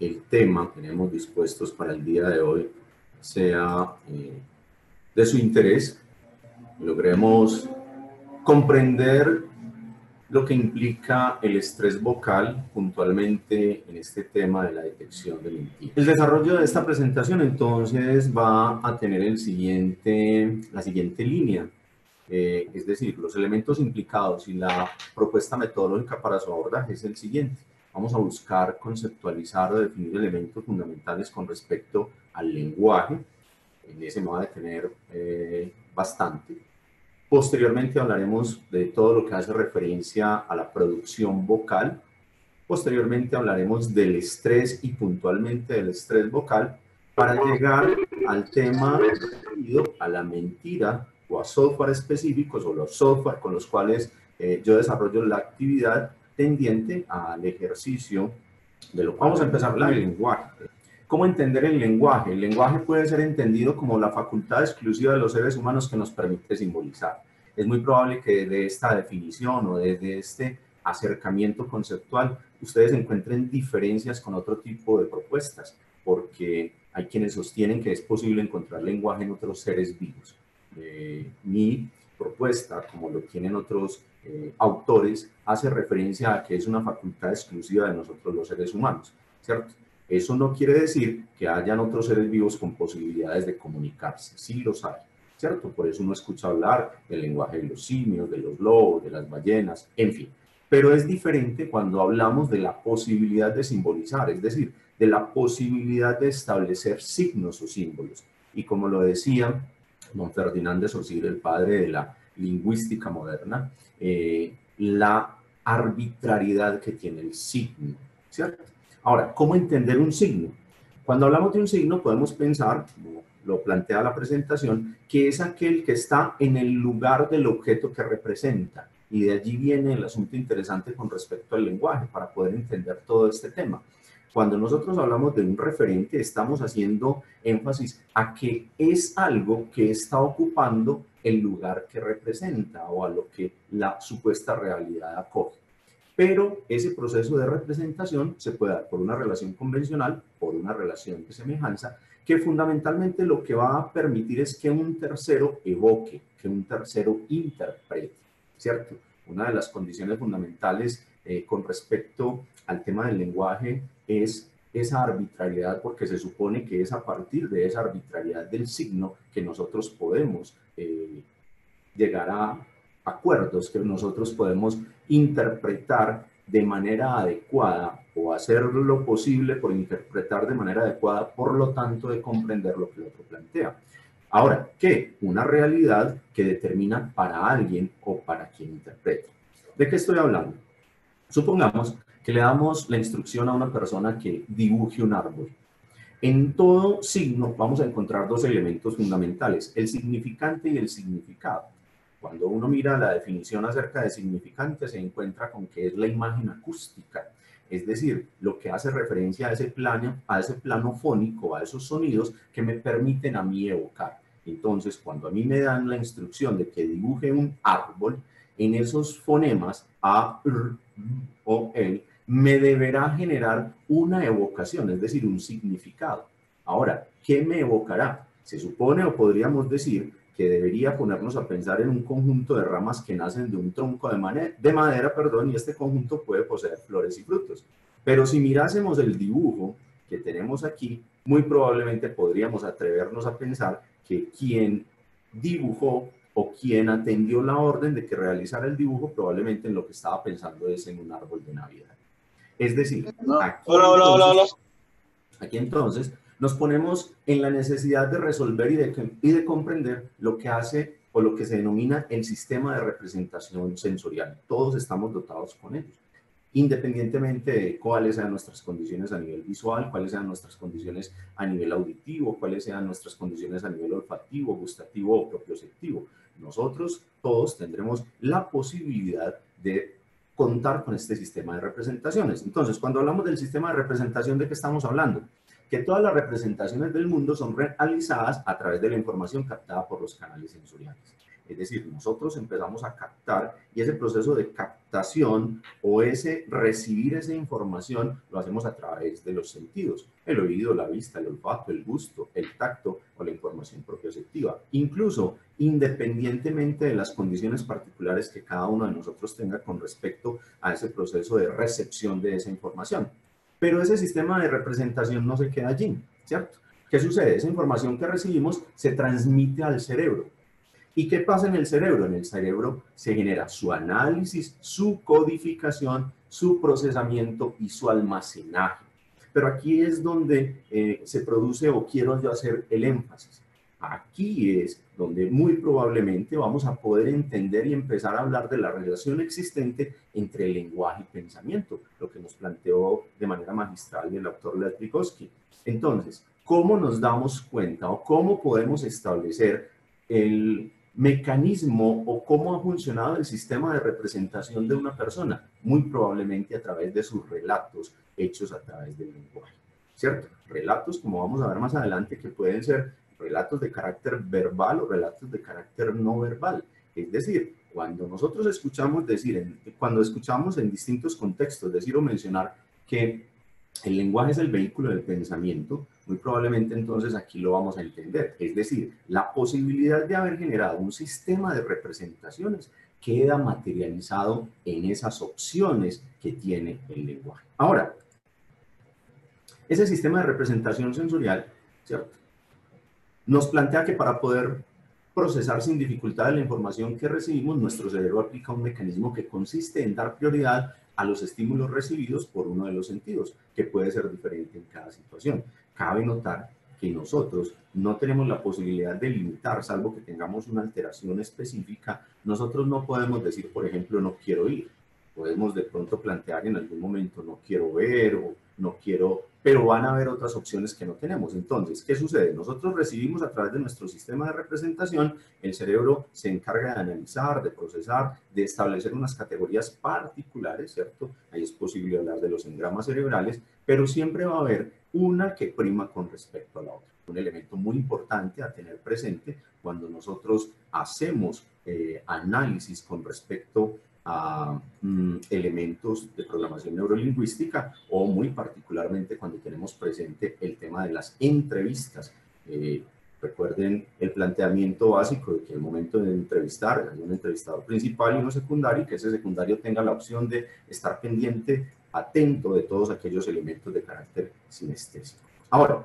el tema que tenemos dispuestos para el día de hoy sea de su interés, logremos comprender lo que implica el estrés vocal puntualmente en este tema de la detección de mentiras. El desarrollo de esta presentación entonces va a tener la siguiente línea, es decir, los elementos implicados y la propuesta metodológica para su abordaje es el siguiente. Vamos a buscar conceptualizar o definir elementos fundamentales con respecto al lenguaje. En ese me va a detener bastante. Posteriormente hablaremos de todo lo que hace referencia a la producción vocal. Posteriormente hablaremos del estrés y puntualmente del estrés vocal para llegar al tema referido a la mentira o a software específicos o los software con los cuales yo desarrollo la actividad tendiente al ejercicio de lo cual vamos a empezar a hablar del lenguaje. ¿Cómo entender el lenguaje? El lenguaje puede ser entendido como la facultad exclusiva de los seres humanos que nos permite simbolizar. Es muy probable que desde esta definición o desde este acercamiento conceptual ustedes encuentren diferencias con otro tipo de propuestas, porque hay quienes sostienen que es posible encontrar lenguaje en otros seres vivos. Mi propuesta, como lo tienen otros autores, hace referencia a que es una facultad exclusiva de nosotros los seres humanos, ¿cierto? Eso no quiere decir que hayan otros seres vivos con posibilidades de comunicarse, sí los hay, ¿cierto? Por eso uno escucha hablar del lenguaje de los simios, de los lobos, de las ballenas, en fin. Pero es diferente cuando hablamos de la posibilidad de simbolizar, es decir, de la posibilidad de establecer signos o símbolos. Y como lo decía don Ferdinand de Saussure, el padre de la lingüística moderna, la arbitrariedad que tiene el signo, ¿cierto? Ahora, ¿cómo entender un signo? Cuando hablamos de un signo podemos pensar, como lo plantea la presentación, que es aquel que está en el lugar del objeto que representa. Y de allí viene el asunto interesante con respecto al lenguaje, para poder entender todo este tema. Cuando nosotros hablamos de un referente, estamos haciendo énfasis a que es algo que está ocupando el lugar que representa o a lo que la supuesta realidad acoge. Pero ese proceso de representación se puede dar por una relación convencional, por una relación de semejanza, que fundamentalmente lo que va a permitir es que un tercero evoque, que un tercero interprete, ¿cierto? Una de las condiciones fundamentales con respecto al tema del lenguaje es esa arbitrariedad, porque se supone que es a partir de esa arbitrariedad del signo que nosotros podemos llegar a acuerdos, que nosotros podemos interpretar de manera adecuada o hacer lo posible por interpretar de manera adecuada, por lo tanto de comprender lo que el otro plantea. Ahora, ¿qué? Una realidad que determina para alguien o para quien interpreta. ¿De qué estoy hablando? Supongamos que le damos la instrucción a una persona que dibuje un árbol. En todo signo vamos a encontrar dos elementos fundamentales, el significante y el significado. Cuando uno mira la definición acerca de significante, se encuentra con que es la imagen acústica, es decir, lo que hace referencia a ese plano fónico, a esos sonidos que me permiten a mí evocar. Entonces, cuando a mí me dan la instrucción de que dibuje un árbol, en esos fonemas A, R, O, L, me deberá generar una evocación, es decir, un significado. Ahora, ¿qué me evocará? Se supone o podríamos decir que debería ponernos a pensar en un conjunto de ramas que nacen de un tronco de madera, y este conjunto puede poseer flores y frutos. Pero si mirásemos el dibujo que tenemos aquí, muy probablemente podríamos atrevernos a pensar que quien dibujó o quien atendió la orden de que realizara el dibujo, probablemente en lo que estaba pensando es en un árbol de Navidad. Es decir, aquí entonces nos ponemos en la necesidad de resolver y de comprender lo que hace o lo que se denomina el sistema de representación sensorial. Todos estamos dotados con ellos, independientemente de cuáles sean nuestras condiciones a nivel visual, cuáles sean nuestras condiciones a nivel auditivo, cuáles sean nuestras condiciones a nivel olfativo, gustativo o propioceptivo. Nosotros todos tendremos la posibilidad de contar con este sistema de representaciones. Entonces, cuando hablamos del sistema de representación, ¿de qué estamos hablando? Que todas las representaciones del mundo son realizadas a través de la información captada por los canales sensoriales. Es decir, nosotros empezamos a captar y ese proceso de captación o ese recibir esa información lo hacemos a través de los sentidos, el oído, la vista, el olfato, el gusto, el tacto o la información propioceptiva, incluso independientemente de las condiciones particulares que cada uno de nosotros tenga con respecto a ese proceso de recepción de esa información. Pero ese sistema de representación no se queda allí, ¿cierto? ¿Qué sucede? Esa información que recibimos se transmite al cerebro. ¿Y qué pasa en el cerebro? En el cerebro se genera su análisis, su codificación, su procesamiento y su almacenaje. Pero aquí es donde se produce o quiero yo hacer el énfasis. Aquí es donde muy probablemente vamos a poder entender y empezar a hablar de la relación existente entre el lenguaje y pensamiento, lo que nos planteó de manera magistral el autor Lev Vygotsky. Entonces, ¿cómo nos damos cuenta o cómo podemos establecer el mecanismo o cómo ha funcionado el sistema de representación de una persona? Muy probablemente a través de sus relatos hechos a través del lenguaje, ¿cierto? Relatos, como vamos a ver más adelante, que pueden ser relatos de carácter verbal o relatos de carácter no verbal. Es decir, cuando nosotros escuchamos decir, cuando escuchamos en distintos contextos decir o mencionar que el lenguaje es el vehículo del pensamiento, muy probablemente entonces aquí lo vamos a entender. Es decir, la posibilidad de haber generado un sistema de representaciones queda materializado en esas opciones que tiene el lenguaje. Ahora, ese sistema de representación sensorial, ¿cierto?, nos plantea que para poder procesar sin dificultad la información que recibimos, nuestro cerebro aplica un mecanismo que consiste en dar prioridad a los estímulos recibidos por uno de los sentidos, que puede ser diferente en cada situación. Cabe notar que nosotros no tenemos la posibilidad de limitar, salvo que tengamos una alteración específica. Nosotros no podemos decir, por ejemplo, no quiero ir. Podemos de pronto plantear en algún momento no quiero ver o no quiero, pero van a haber otras opciones que no tenemos. Entonces, ¿qué sucede? Nosotros recibimos a través de nuestro sistema de representación, el cerebro se encarga de analizar, de procesar, de establecer unas categorías particulares, ¿cierto? Ahí es posible hablar de los engramas cerebrales, pero siempre va a haber una que prima con respecto a la otra. Un elemento muy importante a tener presente cuando nosotros hacemos análisis con respecto a elementos de programación neurolingüística o muy particularmente cuando tenemos presente el tema de las entrevistas. Recuerden el planteamiento básico de que al momento de entrevistar hay un entrevistador principal y uno secundario, y que ese secundario tenga la opción de estar pendiente, atento de todos aquellos elementos de carácter sinestésico. Ahora,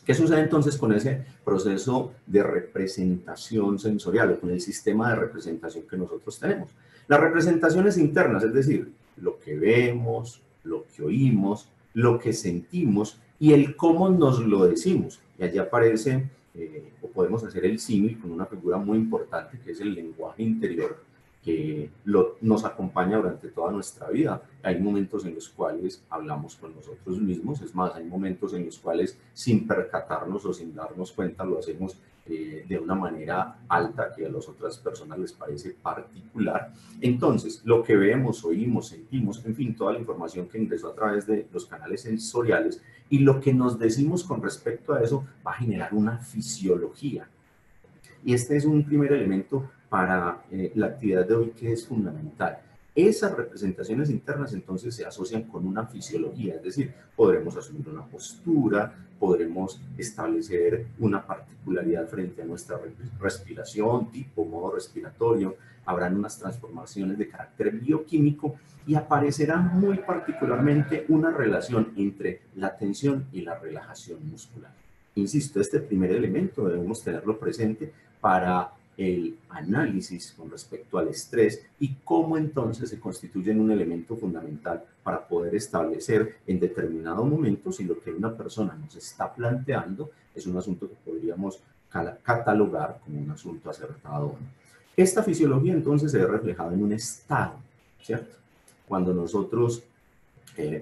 ¿qué sucede entonces con ese proceso de representación sensorial o con el sistema de representación que nosotros tenemos? Las representaciones internas, es decir, lo que vemos, lo que oímos, lo que sentimos y el cómo nos lo decimos. Y allí aparece, o podemos hacer el símil con una figura muy importante que es el lenguaje interior, que nos acompaña durante toda nuestra vida. Hay momentos en los cuales hablamos con nosotros mismos, es más, hay momentos en los cuales sin percatarnos o sin darnos cuenta lo hacemos de una manera alta que a las otras personas les parece particular. Entonces, lo que vemos, oímos, sentimos, en fin, toda la información que ingresó a través de los canales sensoriales y lo que nos decimos con respecto a eso va a generar una fisiología. Y este es un primer elemento para la actividad de hoy que es fundamental. Esas representaciones internas entonces se asocian con una fisiología, es decir, podremos asumir una postura, podremos establecer una particularidad frente a nuestra respiración, tipo modo respiratorio, habrán unas transformaciones de carácter bioquímico y aparecerá muy particularmente una relación entre la tensión y la relajación muscular. Insisto, este primer elemento debemos tenerlo presente para el análisis con respecto al estrés y cómo entonces se constituye en un elemento fundamental para poder establecer en determinado momento si lo que una persona nos está planteando es un asunto que podríamos catalogar como un asunto acertado o no. Esta fisiología entonces se ve reflejada en un estado, ¿cierto? Cuando nosotros,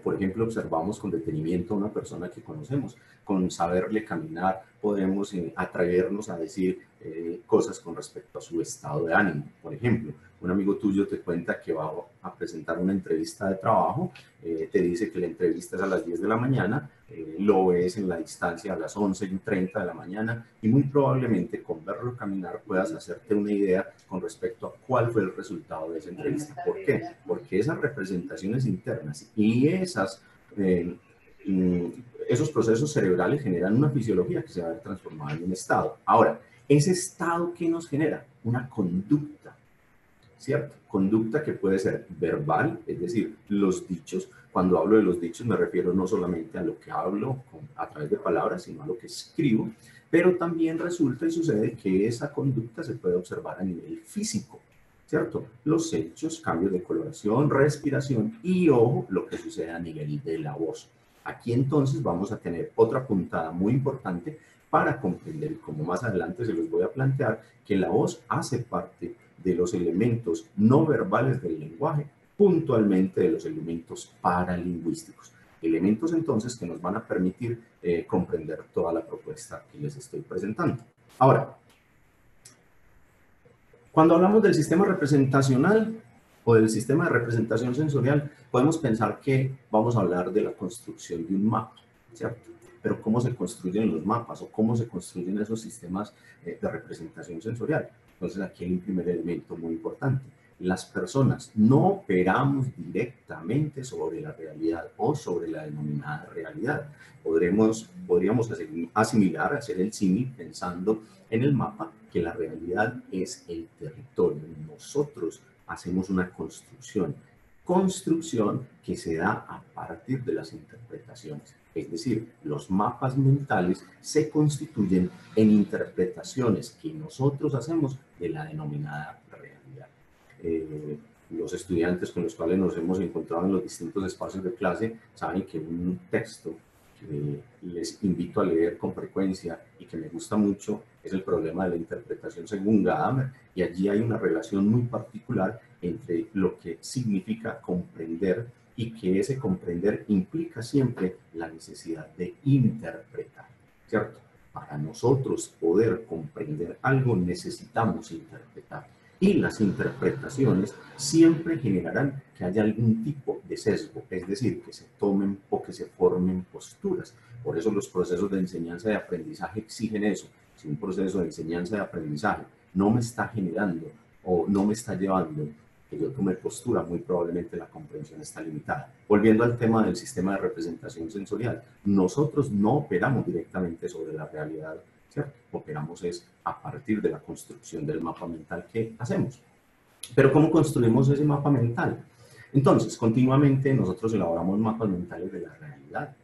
por ejemplo, observamos con detenimiento a una persona que conocemos, con saberle caminar podemos atrevernos a decir cosas con respecto a su estado de ánimo. Por ejemplo, un amigo tuyo te cuenta que va a presentar una entrevista de trabajo, te dice que la entrevista es a las 10 de la mañana, lo ves en la distancia a las 11:30 de la mañana y muy probablemente con verlo caminar puedas hacerte una idea con respecto a cuál fue el resultado de esa entrevista. ¿Por qué? Porque esas representaciones internas y esos procesos cerebrales generan una fisiología que se va a ver transformada en un estado. Ahora, ese estado que nos genera una conducta, ¿cierto? Conducta que puede ser verbal, es decir, los dichos. Cuando hablo de los dichos me refiero no solamente a lo que hablo a través de palabras, sino a lo que escribo, pero también resulta y sucede que esa conducta se puede observar a nivel físico, ¿cierto? Los hechos, cambios de coloración, respiración y, ojo, lo que sucede a nivel de la voz. Aquí entonces vamos a tener otra puntada muy importante para comprender, como más adelante se los voy a plantear, que la voz hace parte de los elementos no verbales del lenguaje, puntualmente de los elementos paralingüísticos. Elementos entonces que nos van a permitir comprender toda la propuesta que les estoy presentando. Ahora, cuando hablamos del sistema representacional o del sistema de representación sensorial, podemos pensar que vamos a hablar de la construcción de un mapa, ¿cierto? Pero ¿cómo se construyen los mapas o cómo se construyen esos sistemas de representación sensorial? Entonces aquí hay un primer elemento muy importante. Las personas no operamos directamente sobre la realidad o sobre la denominada realidad. Podríamos asimilar, hacer el símil pensando en el mapa, que la realidad es el territorio. Nosotros hacemos una construcción que se da a partir de las interpretaciones. Es decir, los mapas mentales se constituyen en interpretaciones que nosotros hacemos de la denominada realidad. Los estudiantes con los cuales nos hemos encontrado en los distintos espacios de clase saben que un texto que les invito a leer con frecuencia y que me gusta mucho es el problema de la interpretación según Gadamer, y allí hay una relación muy particular entre lo que significa comprender y que ese comprender implica siempre la necesidad de interpretar, ¿cierto? Para nosotros poder comprender algo necesitamos interpretar, y las interpretaciones siempre generarán que haya algún tipo de sesgo, es decir, que se tomen o que se formen posturas. Por eso los procesos de enseñanza y aprendizaje exigen eso. Si un proceso de enseñanza y aprendizaje no me está generando o no me está llevando que yo tome postura, muy probablemente la comprensión está limitada. Volviendo al tema del sistema de representación sensorial, nosotros no operamos directamente sobre la realidad, ¿cierto? Operamos es a partir de la construcción del mapa mental que hacemos. Pero ¿cómo construimos ese mapa mental? Entonces, continuamente nosotros elaboramos mapas mentales de la realidad.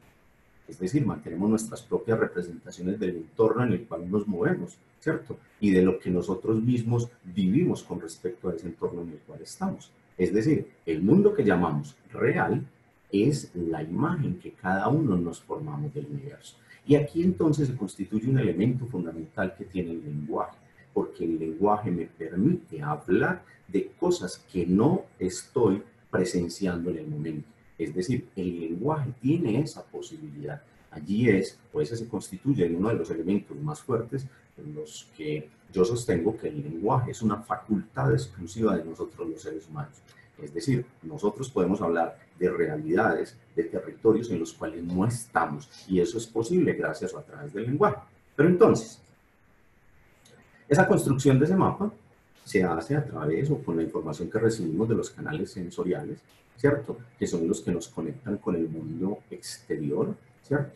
Es decir, mantenemos nuestras propias representaciones del entorno en el cual nos movemos, ¿cierto? Y de lo que nosotros mismos vivimos con respecto a ese entorno en el cual estamos. Es decir, el mundo que llamamos real es la imagen que cada uno nos formamos del universo. Y aquí entonces se constituye un elemento fundamental que tiene el lenguaje, porque el lenguaje me permite hablar de cosas que no estoy presenciando en el momento. Es decir, el lenguaje tiene esa posibilidad. Allí es, pues se constituye en uno de los elementos más fuertes en los que yo sostengo que el lenguaje es una facultad exclusiva de nosotros los seres humanos. Es decir, nosotros podemos hablar de realidades, de territorios en los cuales no estamos, y eso es posible gracias o a través del lenguaje. Pero entonces, esa construcción de ese mapa se hace a través o con la información que recibimos de los canales sensoriales, ¿cierto? Que son los que nos conectan con el mundo exterior, ¿cierto?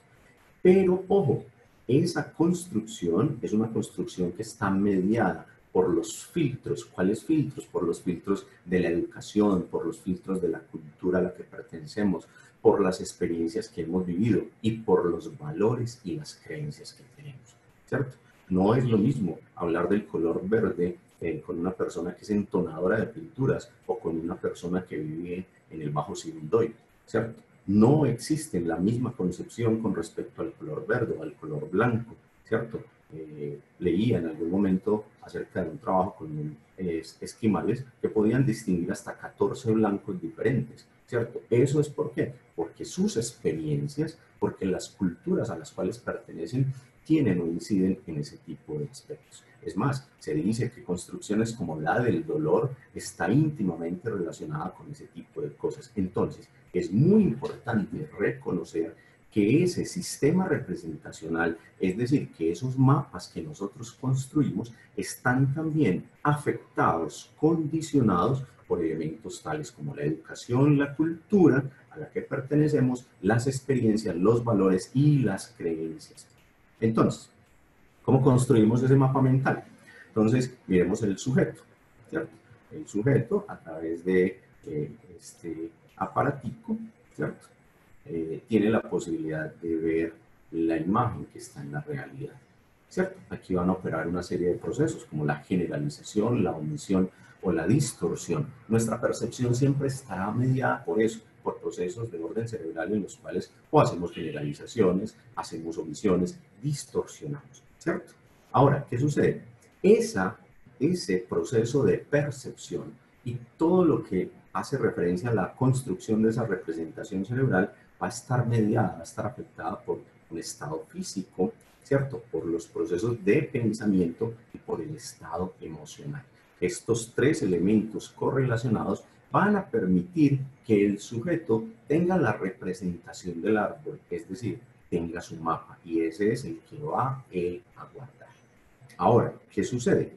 Pero, ojo, esa construcción es una construcción que está mediada por los filtros. ¿Cuáles filtros? Por los filtros de la educación, por los filtros de la cultura a la que pertenecemos, por las experiencias que hemos vivido y por los valores y las creencias que tenemos, ¿cierto? No es lo mismo hablar del color verde con una persona que es entonadora de pinturas o con una persona que vive en el Bajo Sibundoy, ¿cierto? No existe la misma concepción con respecto al color verde o al color blanco, ¿cierto? Leía en algún momento acerca de un trabajo con esquimales que podían distinguir hasta 14 blancos diferentes, ¿cierto? ¿Eso es por qué? Porque sus experiencias, porque las culturas a las cuales pertenecen tienen o inciden en ese tipo de aspectos. Es más, se dice que construcciones como la del dolor está íntimamente relacionada con ese tipo de cosas. Entonces, es muy importante reconocer que ese sistema representacional, es decir, que esos mapas que nosotros construimos, están también afectados, condicionados por elementos tales como la educación, la cultura a la que pertenecemos, las experiencias, los valores y las creencias. Entonces, ¿cómo construimos ese mapa mental? Entonces, miremos el sujeto, ¿cierto? El sujeto a través de este aparatico, ¿cierto? Tiene la posibilidad de ver la imagen que está en la realidad, ¿cierto? Aquí van a operar una serie de procesos como la generalización, la omisión o la distorsión. Nuestra percepción siempre estará mediada por eso, por procesos de orden cerebral en los cuales o hacemos generalizaciones, hacemos omisiones, distorsionamos, ¿cierto? Ahora, ¿qué sucede? Ese proceso de percepción y todo lo que hace referencia a la construcción de esa representación cerebral va a estar mediada, va a estar afectada por un estado físico, ¿cierto? Por los procesos de pensamiento y por el estado emocional. Estos tres elementos correlacionados van a permitir que el sujeto tenga la representación del árbol, es decir, tenga su mapa, y ese es el que va él a guardar. Ahora, ¿qué sucede?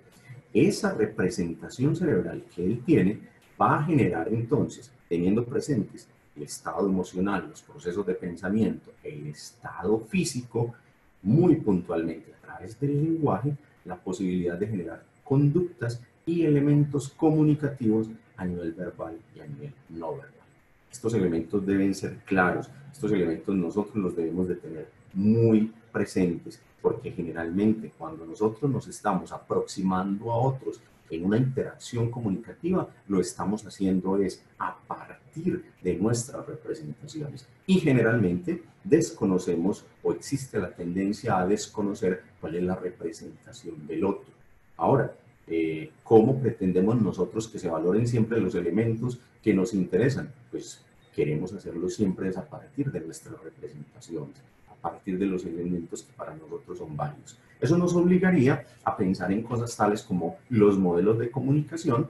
Esa representación cerebral que él tiene va a generar entonces, teniendo presentes el estado emocional, los procesos de pensamiento, el estado físico, muy puntualmente a través del lenguaje, la posibilidad de generar conductas y elementos comunicativos a nivel verbal y a nivel no verbal. Estos elementos deben ser claros, estos elementos nosotros los debemos de tener muy presentes, porque generalmente cuando nosotros nos estamos aproximando a otros en una interacción comunicativa, lo estamos haciendo es a partir de nuestras representaciones. Y generalmente desconocemos o existe la tendencia a desconocer cuál es la representación del otro. Ahora, ¿cómo pretendemos nosotros que se valoren siempre los elementos que nos interesan? Pues queremos hacerlo siempre es a partir de nuestras representaciones, a partir de los elementos que para nosotros son válidos. Eso nos obligaría a pensar en cosas tales como los modelos de comunicación,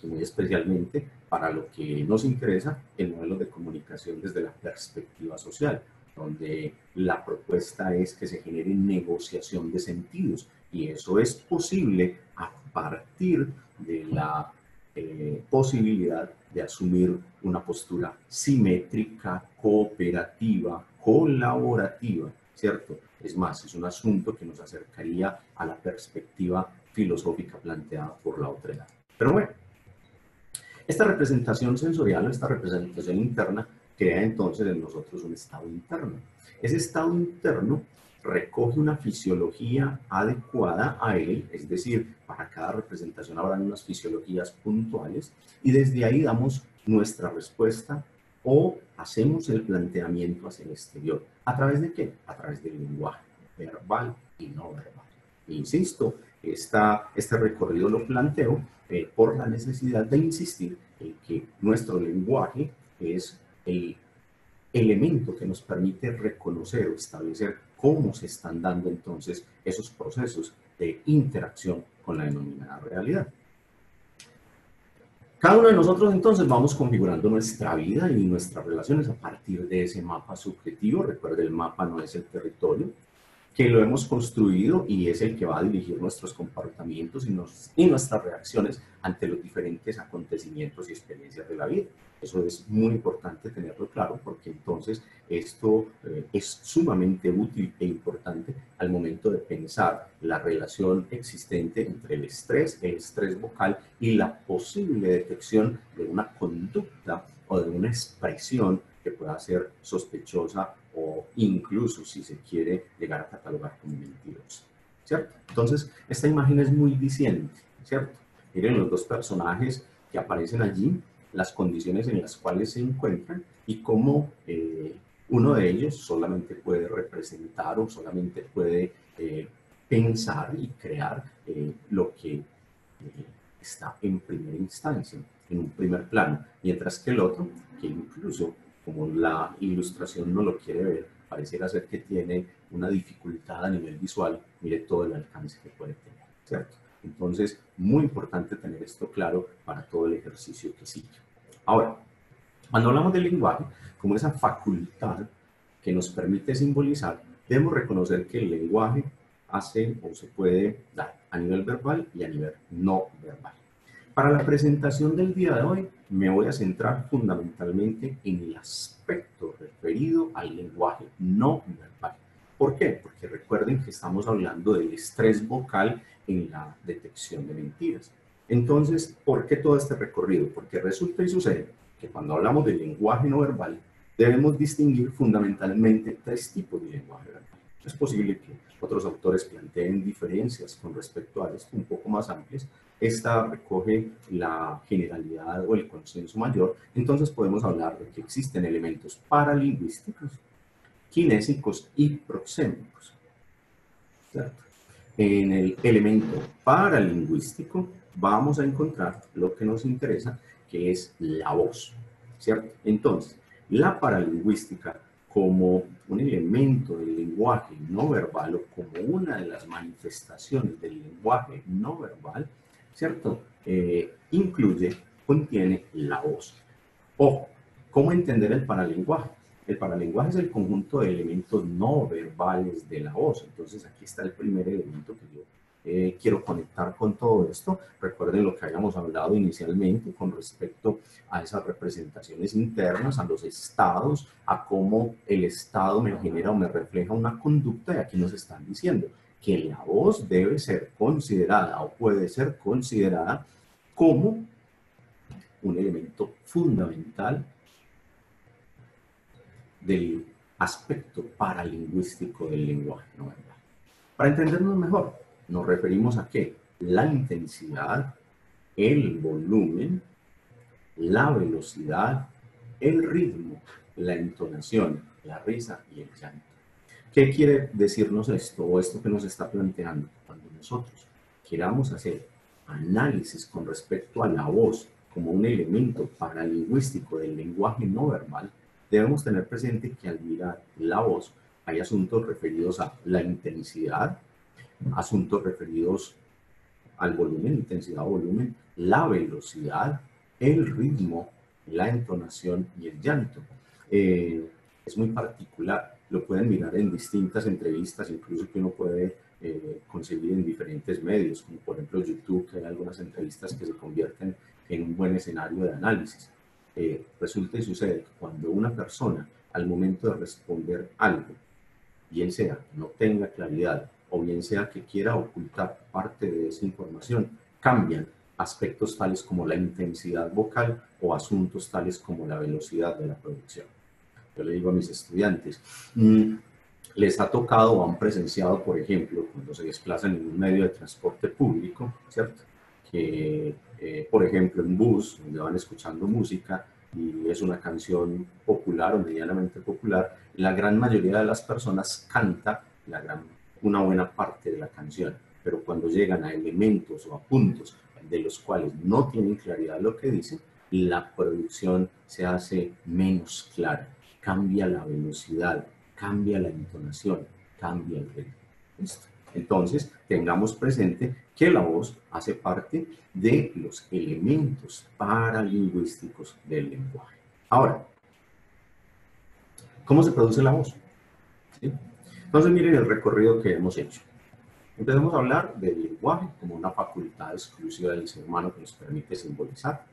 muy especialmente para lo que nos interesa, el modelo de comunicación desde la perspectiva social, donde la propuesta es que se genere negociación de sentidos, y eso es posible a partir de la posibilidad de asumir una postura simétrica, cooperativa, colaborativa, ¿cierto? Es más, es un asunto que nos acercaría a la perspectiva filosófica planteada por la otra edad. Pero bueno, esta representación sensorial, esta representación interna, crea entonces en nosotros un estado interno. Ese estado interno recoge una fisiología adecuada a él, es decir, para cada representación habrá unas fisiologías puntuales, y desde ahí damos nuestra respuesta o hacemos el planteamiento hacia el exterior. ¿A través de qué? A través del lenguaje verbal y no verbal. Insisto, este recorrido lo planteo por la necesidad de insistir en que nuestro lenguaje es el elemento que nos permite reconocer o establecer cómo se están dando entonces esos procesos de interacción con la denominada realidad. Cada uno de nosotros entonces vamos configurando nuestra vida y nuestras relaciones a partir de ese mapa subjetivo. Recuerde, el mapa no es el territorio, que lo hemos construido y es el que va a dirigir nuestros comportamientos y nuestras reacciones ante los diferentes acontecimientos y experiencias de la vida. Eso es muy importante tenerlo claro, porque entonces esto es sumamente útil e importante al momento de pensar la relación existente entre el estrés vocal y la posible detección de una conducta o de una expresión que pueda ser sospechosa o incluso, si se quiere, llegar a catalogar como mentirosa, ¿cierto? Entonces, esta imagen es muy diciente, ¿cierto? Miren los dos personajes que aparecen allí, las condiciones en las cuales se encuentran y cómo uno de ellos solamente puede representar o solamente puede pensar y crear lo que está en primera instancia, en un primer plano, mientras que el otro, que incluso como la ilustración no lo quiere ver, pareciera ser que tiene una dificultad a nivel visual, mire todo el alcance que puede tener, ¿cierto? Entonces, muy importante tener esto claro para todo el ejercicio que sigue. Ahora, cuando hablamos del lenguaje, como esa facultad que nos permite simbolizar, debemos reconocer que el lenguaje hace o se puede dar a nivel verbal y a nivel no verbal. Para la presentación del día de hoy, me voy a centrar fundamentalmente en el aspecto referido al lenguaje no verbal. ¿Por qué? Porque recuerden que estamos hablando del estrés vocal en la detección de mentiras. Entonces, ¿por qué todo este recorrido? Porque resulta y sucede que cuando hablamos del lenguaje no verbal, debemos distinguir fundamentalmente tres tipos de lenguaje verbal. Es posible que otros autores planteen diferencias con respecto a esto un poco más amplias. Esta recoge la generalidad o el consenso mayor. Entonces podemos hablar de que existen elementos paralingüísticos, kinésicos y proxémicos, ¿cierto? En el elemento paralingüístico vamos a encontrar lo que nos interesa, que es la voz, ¿cierto? Entonces, la paralingüística como un elemento del lenguaje no verbal o como una de las manifestaciones del lenguaje no verbal, ¿cierto? Contiene la voz. Ojo, ¿cómo entender el paralenguaje? El paralenguaje es el conjunto de elementos no verbales de la voz. Entonces aquí está el primer elemento que yo quiero conectar con todo esto. Recuerden lo que habíamos hablado inicialmente con respecto a esas representaciones internas, a los estados, a cómo el estado me genera o me refleja una conducta. Y aquí nos están diciendo que la voz debe ser considerada o puede ser considerada como un elemento fundamental del aspecto paralingüístico del lenguaje no verbal. Para entendernos mejor, nos referimos a qué? La intensidad, el volumen, la velocidad, el ritmo, la entonación, la risa y el llanto. ¿Qué quiere decirnos esto o esto que nos está planteando? Cuando nosotros queramos hacer análisis con respecto a la voz como un elemento paralingüístico del lenguaje no verbal, debemos tener presente que al mirar la voz hay asuntos referidos a la intensidad, asuntos referidos al volumen, intensidad o volumen, la velocidad, el ritmo, la entonación y el llanto. Es muy particular, lo pueden mirar en distintas entrevistas, incluso que uno puede conseguir en diferentes medios, como por ejemplo YouTube, que hay algunas entrevistas que se convierten en un buen escenario de análisis. Resulta y sucede que cuando una persona, al momento de responder algo, bien sea no tenga claridad o bien sea que quiera ocultar parte de esa información, cambian aspectos tales como la intensidad vocal o asuntos tales como la velocidad de la producción. Yo le digo a mis estudiantes, les ha tocado o han presenciado, por ejemplo, cuando se desplazan en un medio de transporte público, ¿cierto? Que, por ejemplo, en bus, donde van escuchando música y es una canción popular o medianamente popular, la gran mayoría de las personas canta una buena parte de la canción, pero cuando llegan a elementos o a puntos de los cuales no tienen claridad lo que dicen, la producción se hace menos clara, cambia la velocidad, cambia la entonación, cambia el ritmo. ¿Listo? Entonces, tengamos presente que la voz hace parte de los elementos paralingüísticos del lenguaje. Ahora, ¿cómo se produce la voz? ¿Sí? Entonces, miren el recorrido que hemos hecho. Empezamos a hablar del lenguaje como una facultad exclusiva del ser humano que nos permite simbolizar.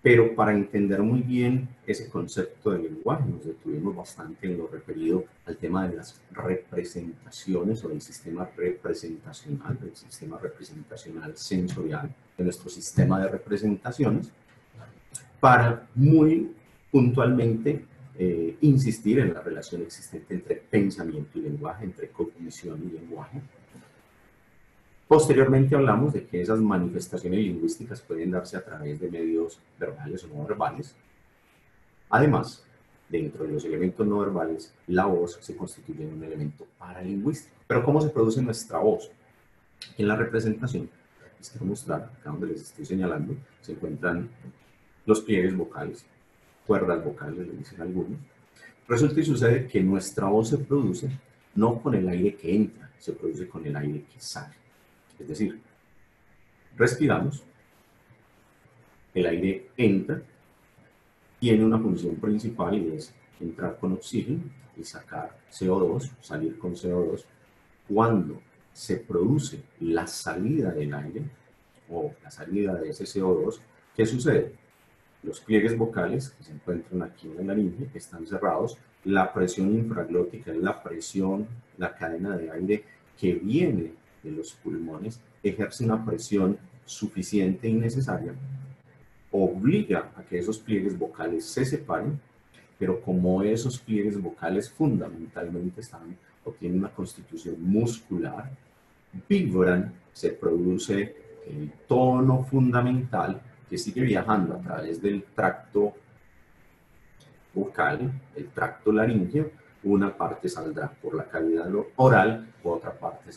Pero para entender muy bien ese concepto de lenguaje, nos detuvimos bastante en lo referido al tema de las representaciones o del sistema representacional sensorial, de nuestro sistema de representaciones, para muy puntualmente insistir en la relación existente entre pensamiento y lenguaje, entre cognición y lenguaje. Posteriormente hablamos de que esas manifestaciones lingüísticas pueden darse a través de medios verbales o no verbales. Además, dentro de los elementos no verbales, la voz se constituye en un elemento paralingüístico. Pero ¿cómo se produce nuestra voz? En la representación les quiero mostrar, acá donde les estoy señalando, se encuentran los pliegues vocales, cuerdas vocales, le dicen algunos. Resulta y sucede que nuestra voz se produce no con el aire que entra, se produce con el aire que sale. Es decir, respiramos, el aire entra, tiene una función principal y es entrar con oxígeno y sacar CO2, salir con CO2. Cuando se produce la salida del aire o la salida de ese CO2, ¿qué sucede? Los pliegues vocales que se encuentran aquí en la laringe están cerrados. La presión infraglótica es la presión, la cadena de aire que viene de los pulmones, ejerce una presión suficiente y necesaria, obliga a que esos pliegues vocales se separen, pero como esos pliegues vocales fundamentalmente están o tienen una constitución muscular, vibran, se produce el tono fundamental que sigue viajando a través del tracto vocal, el tracto laríngeo. Una parte saldrá por la cavidad oral, otra parte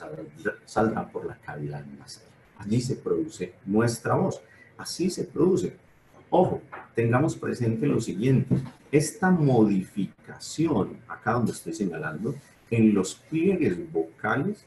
saldrá por la cavidad nasal. Allí se produce nuestra voz, así se produce. Ojo, tengamos presente lo siguiente, esta modificación, acá donde estoy señalando, en los pliegues vocales,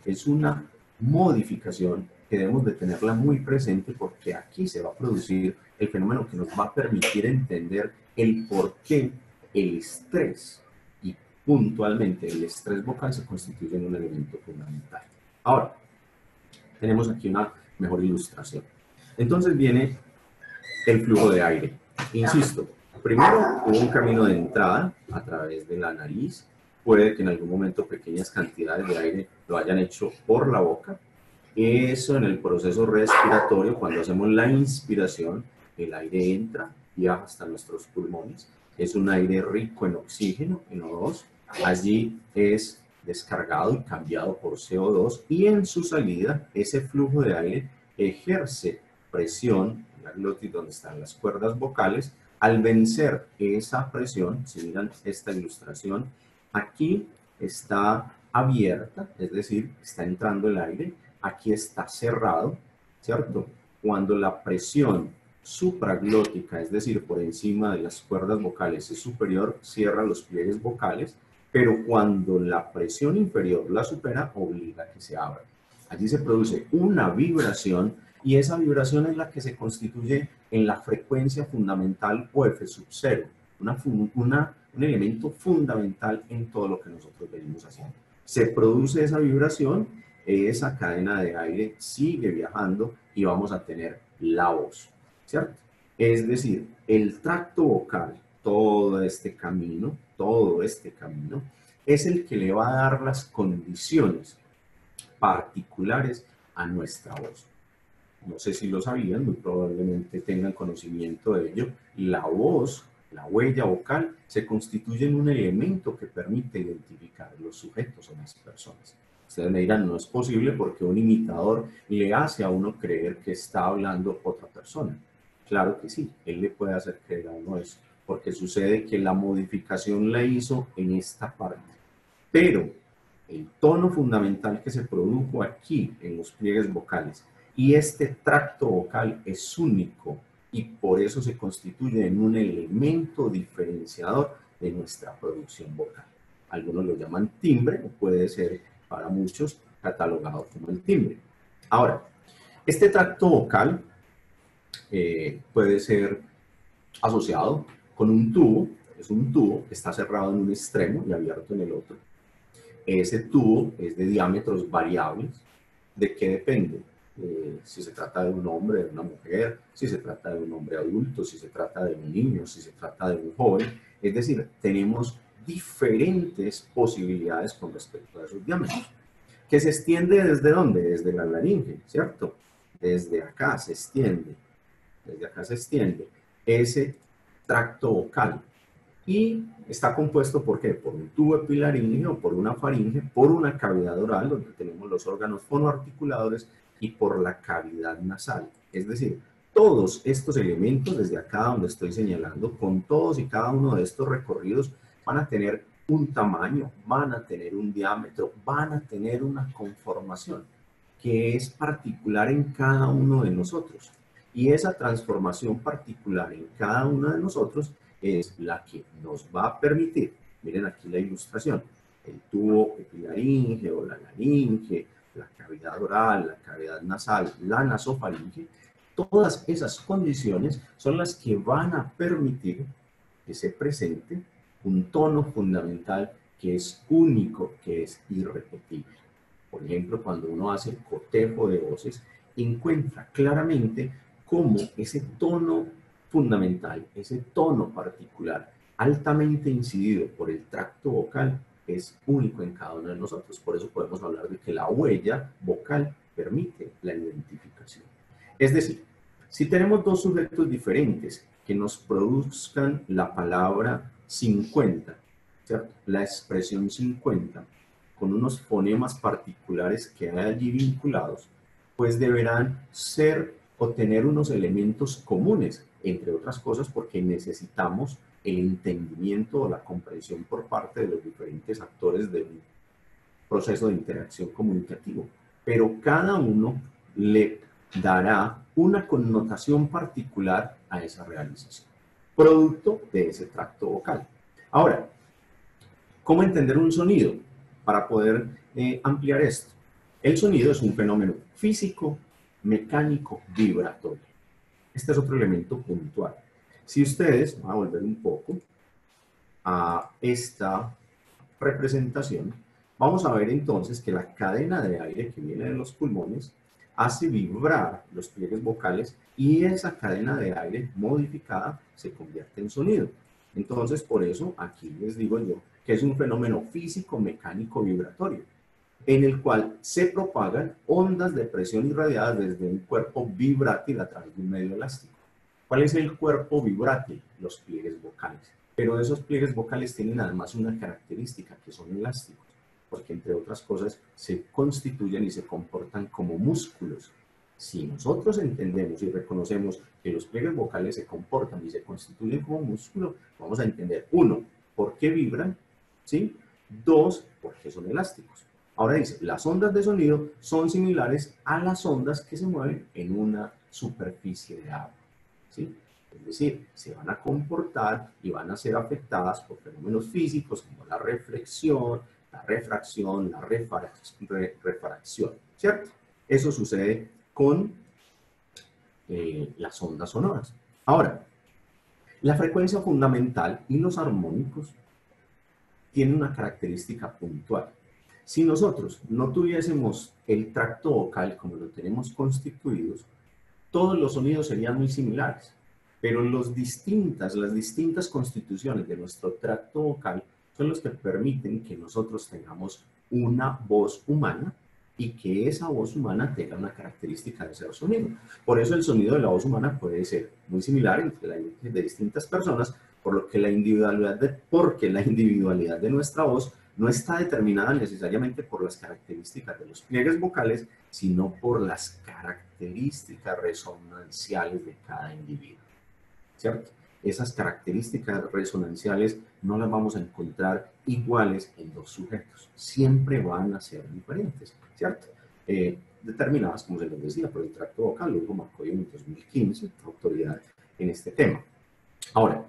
es una modificación que debemos de tenerla muy presente porque aquí se va a producir el fenómeno que nos va a permitir entender el por qué el estrés y puntualmente el estrés vocal se constituye en un elemento fundamental. Ahora, tenemos aquí una mejor ilustración. Entonces viene el flujo de aire. Insisto, primero hubo un camino de entrada a través de la nariz. Puede que en algún momento pequeñas cantidades de aire lo hayan hecho por la boca. Eso en el proceso respiratorio, cuando hacemos la inspiración, el aire entra, viaja hasta nuestros pulmones. Es un aire rico en oxígeno, en O2. Allí es descargado y cambiado por CO2 y en su salida ese flujo de aire ejerce presión en la glotis donde están las cuerdas vocales. Al vencer esa presión, si miran esta ilustración, aquí está abierta, es decir, está entrando el aire, aquí está cerrado, ¿cierto? Cuando la presión supraglótica, es decir, por encima de las cuerdas vocales es superior, cierra los pliegues vocales, pero cuando la presión inferior la supera, obliga a que se abra. Allí se produce una vibración y esa vibración es la que se constituye en la frecuencia fundamental o F sub 0, un elemento fundamental en todo lo que nosotros venimos haciendo. Se produce esa vibración, esa cadena de aire sigue viajando y vamos a tener la voz, ¿cierto? Es decir, el tracto vocal, todo este camino, es el que le va a dar las condiciones particulares a nuestra voz. No sé si lo sabían, muy probablemente tengan conocimiento de ello. La voz, la huella vocal, se constituye en un elemento que permite identificar los sujetos o las personas. Ustedes me dirán, no es posible porque un imitador le hace a uno creer que está hablando otra persona. Claro que sí, él le puede hacer creer a uno eso, porque sucede que la modificación la hizo en esta parte. Pero el tono fundamental que se produjo aquí en los pliegues vocales y este tracto vocal es único y por eso se constituye en un elemento diferenciador de nuestra producción vocal. Algunos lo llaman timbre o puede ser para muchos catalogado como el timbre. Ahora, este tracto vocal puede ser asociado con un tubo, es un tubo que está cerrado en un extremo y abierto en el otro. Ese tubo es de diámetros variables. ¿De qué depende? Si se trata de un hombre, de una mujer, si se trata de un hombre adulto, si se trata de un niño, si se trata de un joven. Es decir, tenemos diferentes posibilidades con respecto a esos diámetros. ¿Que se extiende desde dónde? Desde la laringe, ¿cierto? Desde acá se extiende. Desde acá se extiende ese tracto vocal. Y está compuesto ¿por qué? Por un tubo epilaríngeo, por una faringe, por una cavidad oral donde tenemos los órganos fonoarticuladores y por la cavidad nasal. Es decir, todos estos elementos desde acá donde estoy señalando, con todos y cada uno de estos recorridos van a tener un tamaño, van a tener un diámetro, van a tener una conformación que es particular en cada uno de nosotros. Y esa transformación particular en cada uno de nosotros es la que nos va a permitir, miren aquí la ilustración, el tubo epilaringe o la laringe, la cavidad oral, la cavidad nasal, la nasofaringe, todas esas condiciones son las que van a permitir que se presente un tono fundamental que es único, que es irrepetible. Por ejemplo, cuando uno hace cotejo de voces, encuentra claramente cómo ese tono fundamental, ese tono particular, altamente incidido por el tracto vocal, es único en cada uno de nosotros. Por eso podemos hablar de que la huella vocal permite la identificación. Es decir, si tenemos dos sujetos diferentes que nos produzcan la palabra 50, ¿cierto? La expresión 50, con unos fonemas particulares que hay allí vinculados, pues deberán ser o tener unos elementos comunes, entre otras cosas porque necesitamos el entendimiento o la comprensión por parte de los diferentes actores del proceso de interacción comunicativo. Pero cada uno le dará una connotación particular a esa realización, producto de ese tracto vocal. Ahora, ¿cómo entender un sonido? Para poder ampliar esto. El sonido es un fenómeno físico, mecánico, vibratorio. Este es otro elemento puntual. Si ustedes, voy a volver un poco a esta representación, vamos a ver entonces que la cadena de aire que viene de los pulmones hace vibrar los pliegues vocales y esa cadena de aire modificada se convierte en sonido. Entonces, por eso aquí les digo yo que es un fenómeno físico, mecánico, vibratorio, en el cual se propagan ondas de presión irradiadas desde un cuerpo vibrátil a través de un medio elástico. ¿Cuál es el cuerpo vibrátil? Los pliegues vocales. Pero esos pliegues vocales tienen además una característica, que son elásticos, porque entre otras cosas se constituyen y se comportan como músculos. Si nosotros entendemos y reconocemos que los pliegues vocales se comportan y se constituyen como músculo, vamos a entender, uno, por qué vibran, ¿sí? Dos, por qué son elásticos. Ahora dice, las ondas de sonido son similares a las ondas que se mueven en una superficie de agua, ¿sí? Es decir, se van a comportar y van a ser afectadas por fenómenos físicos como la reflexión, la refracción, la refracción, ¿cierto? Eso sucede con las ondas sonoras. Ahora, la frecuencia fundamental y los armónicos tienen una característica puntual. Si nosotros no tuviésemos el tracto vocal como lo tenemos constituidos, todos los sonidos serían muy similares, pero las distintas constituciones de nuestro tracto vocal son los que permiten que nosotros tengamos una voz humana y que esa voz humana tenga una característica de ser sonido. Por eso el sonido de la voz humana puede ser muy similar de distintas personas, porque la individualidad de nuestra voz no está determinada necesariamente por las características de los pliegues vocales, sino por las características resonanciales de cada individuo, ¿cierto? Esas características resonanciales no las vamos a encontrar iguales en dos sujetos, siempre van a ser diferentes, ¿cierto? Determinadas, como se les decía, por el tracto vocal, luego marcó en 2015 autoridad en este tema. Ahora,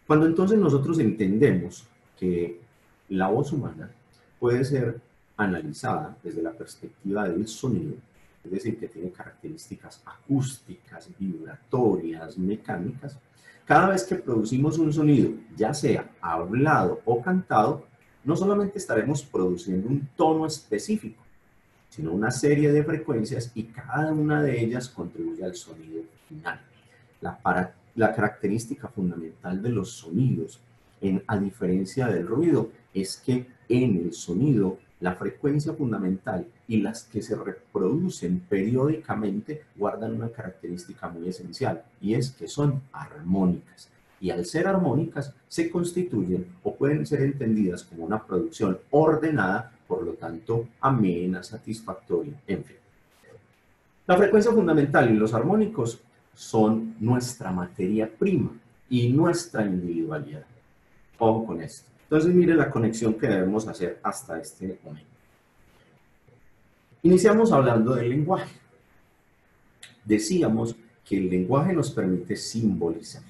cuando entonces nosotros entendemos que la voz humana puede ser analizada desde la perspectiva del sonido, es decir, que tiene características acústicas, vibratorias, mecánicas, cada vez que producimos un sonido, ya sea hablado o cantado, no solamente estaremos produciendo un tono específico, sino una serie de frecuencias y cada una de ellas contribuye al sonido final. La característica fundamental de los sonidos, a diferencia del ruido, es que en el sonido la frecuencia fundamental y las que se reproducen periódicamente guardan una característica muy esencial, y es que son armónicas. Y al ser armónicas se constituyen o pueden ser entendidas como una producción ordenada, por lo tanto amena, satisfactoria, en fin. La frecuencia fundamental y los armónicos son nuestra materia prima y nuestra individualidad. Ojo con esto. Entonces, mire la conexión que debemos hacer hasta este momento. Iniciamos hablando del lenguaje. Decíamos que el lenguaje nos permite simbolizar.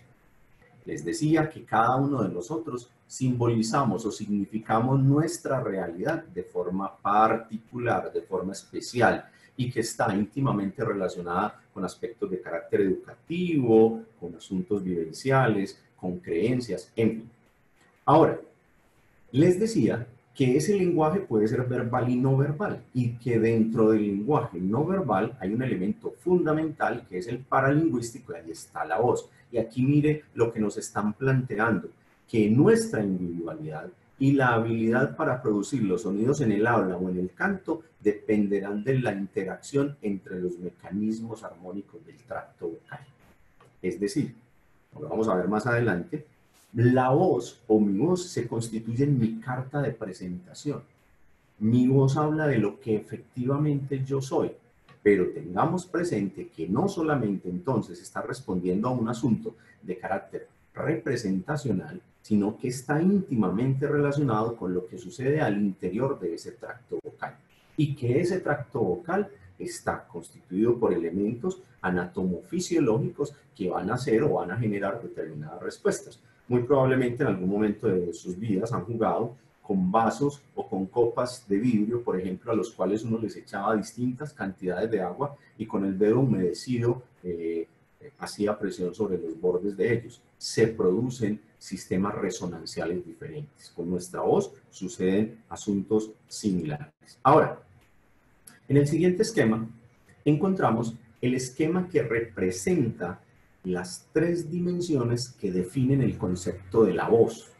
Les decía que cada uno de nosotros simbolizamos o significamos nuestra realidad de forma particular, de forma especial, y que está íntimamente relacionada con aspectos de carácter educativo, con asuntos vivenciales, con creencias, en fin. Ahora, les decía que ese lenguaje puede ser verbal y no verbal, y que dentro del lenguaje no verbal hay un elemento fundamental que es el paralingüístico, y ahí está la voz. Y aquí mire lo que nos están planteando, que nuestra individualidad y la habilidad para producir los sonidos en el habla o en el canto dependerán de la interacción entre los mecanismos armónicos del tracto vocal. Es decir, como lo vamos a ver más adelante, la voz o mi voz se constituye en mi carta de presentación. Mi voz habla de lo que efectivamente yo soy, pero tengamos presente que no solamente entonces está respondiendo a un asunto de carácter representacional, sino que está íntimamente relacionado con lo que sucede al interior de ese tracto vocal. Y que ese tracto vocal está constituido por elementos anatomofisiológicos que van a hacer o van a generar determinadas respuestas. Muy probablemente en algún momento de sus vidas han jugado con vasos o con copas de vidrio, por ejemplo, a los cuales uno les echaba distintas cantidades de agua y con el dedo humedecido hacía presión sobre los bordes de ellos. Se producen sistemas resonanciales diferentes. Con nuestra voz suceden asuntos similares. Ahora, en el siguiente esquema encontramos el esquema que representa las tres dimensiones que definen el concepto de la voz.